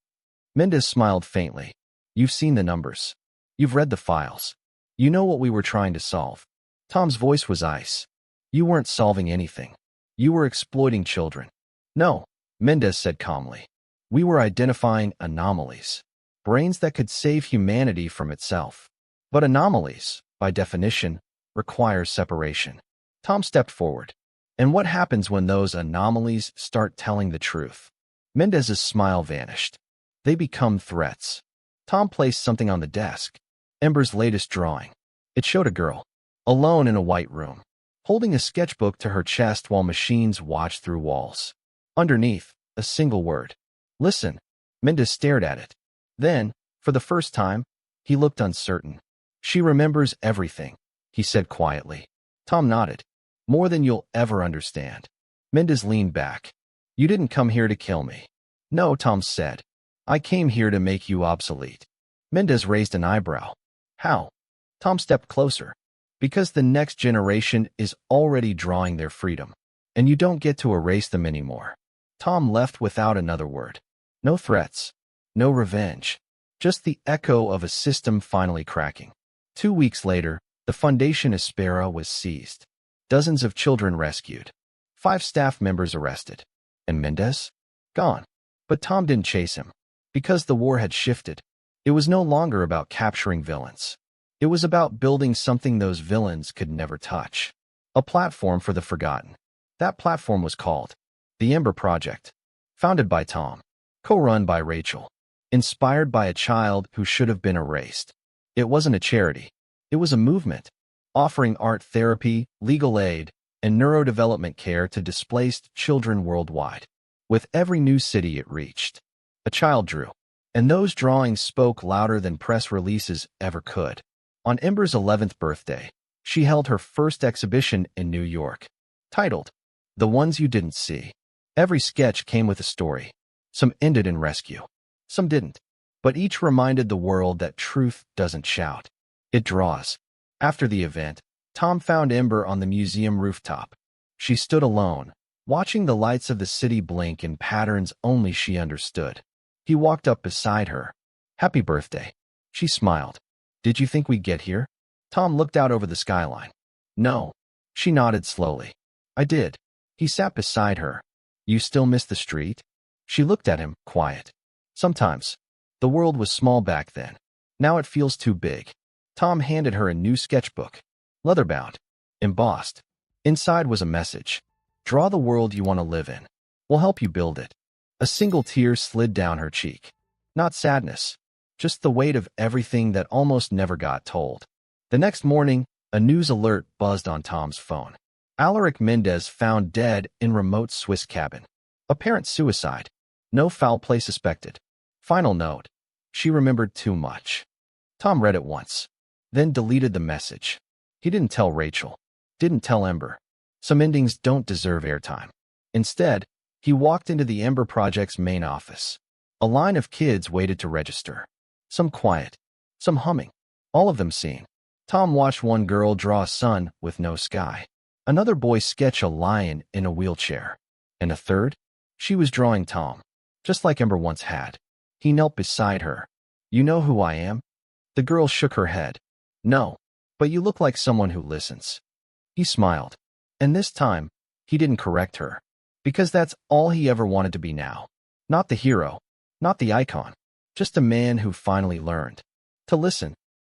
Mendez smiled faintly. You've seen the numbers. You've read the files. You know what we were trying to solve. Tom's voice was ice. You weren't solving anything. You were exploiting children. No, Mendez said calmly. We were identifying anomalies. Brains that could save humanity from itself. But anomalies, by definition, require separation. Tom stepped forward. And what happens when those anomalies start telling the truth? Mendez's smile vanished. They become threats. Tom placed something on the desk. Ember's latest drawing. It showed a girl, alone in a white room, holding a sketchbook to her chest while machines watched through walls. Underneath, a single word. Listen. Mendez stared at it. Then, for the first time, he looked uncertain. She remembers everything, he said quietly. Tom nodded. More than you'll ever understand. Mendez leaned back. You didn't come here to kill me. No, Tom said. I came here to make you obsolete. Mendez raised an eyebrow. How? Tom stepped closer. Because the next generation is already drawing their freedom, and you don't get to erase them anymore. Tom left without another word. No threats. No revenge. Just the echo of a system finally cracking. 2 weeks later, the Foundation Aspera was seized. Dozens of children rescued. 5 staff members arrested. And Mendez? Gone. But Tom didn't chase him. Because the war had shifted. It was no longer about capturing villains. It was about building something those villains could never touch. A platform for the forgotten. That platform was called the Ember Project. Founded by Tom. Co-run by Rachel. Inspired by a child who should have been erased. It wasn't a charity. It was a movement. Offering art therapy, legal aid, and neurodevelopment care to displaced children worldwide. With every new city it reached, a child drew. And those drawings spoke louder than press releases ever could. On Ember's 11th birthday, she held her first exhibition in New York, titled, The Ones You Didn't See. Every sketch came with a story. Some ended in rescue. Some didn't. But each reminded the world that truth doesn't shout. It draws. After the event, Tom found Ember on the museum rooftop. She stood alone, watching the lights of the city blink in patterns only she understood. He walked up beside her. Happy birthday. She smiled. Did you think we'd get here? Tom looked out over the skyline. No. She nodded slowly. I did. He sat beside her. You still miss the street? She looked at him, quiet. Sometimes. The world was small back then. Now it feels too big. Tom handed her a new sketchbook. Leather-bound. Embossed. Inside was a message. Draw the world you want to live in. We'll help you build it. A single tear slid down her cheek. Not sadness. Just the weight of everything that almost never got told. The next morning, a news alert buzzed on Tom's phone. Alaric Mendez found dead in remote Swiss cabin. Apparent suicide. No foul play suspected. Final note. She remembered too much. Tom read it once, then deleted the message. He didn't tell Rachel. Didn't tell Ember. Some endings don't deserve airtime. Instead, he walked into the Ember Project's main office. A line of kids waited to register. Some quiet, some humming, all of them seen. Tom watched one girl draw a sun with no sky. Another boy sketch a lion in a wheelchair. And a third? She was drawing Tom, just like Ember once had. He knelt beside her. You know who I am? The girl shook her head. No, but you look like someone who listens. He smiled. And this time, he didn't correct her. Because that's all he ever wanted to be now. Not the hero, not the icon. Just a man who finally learned to listen.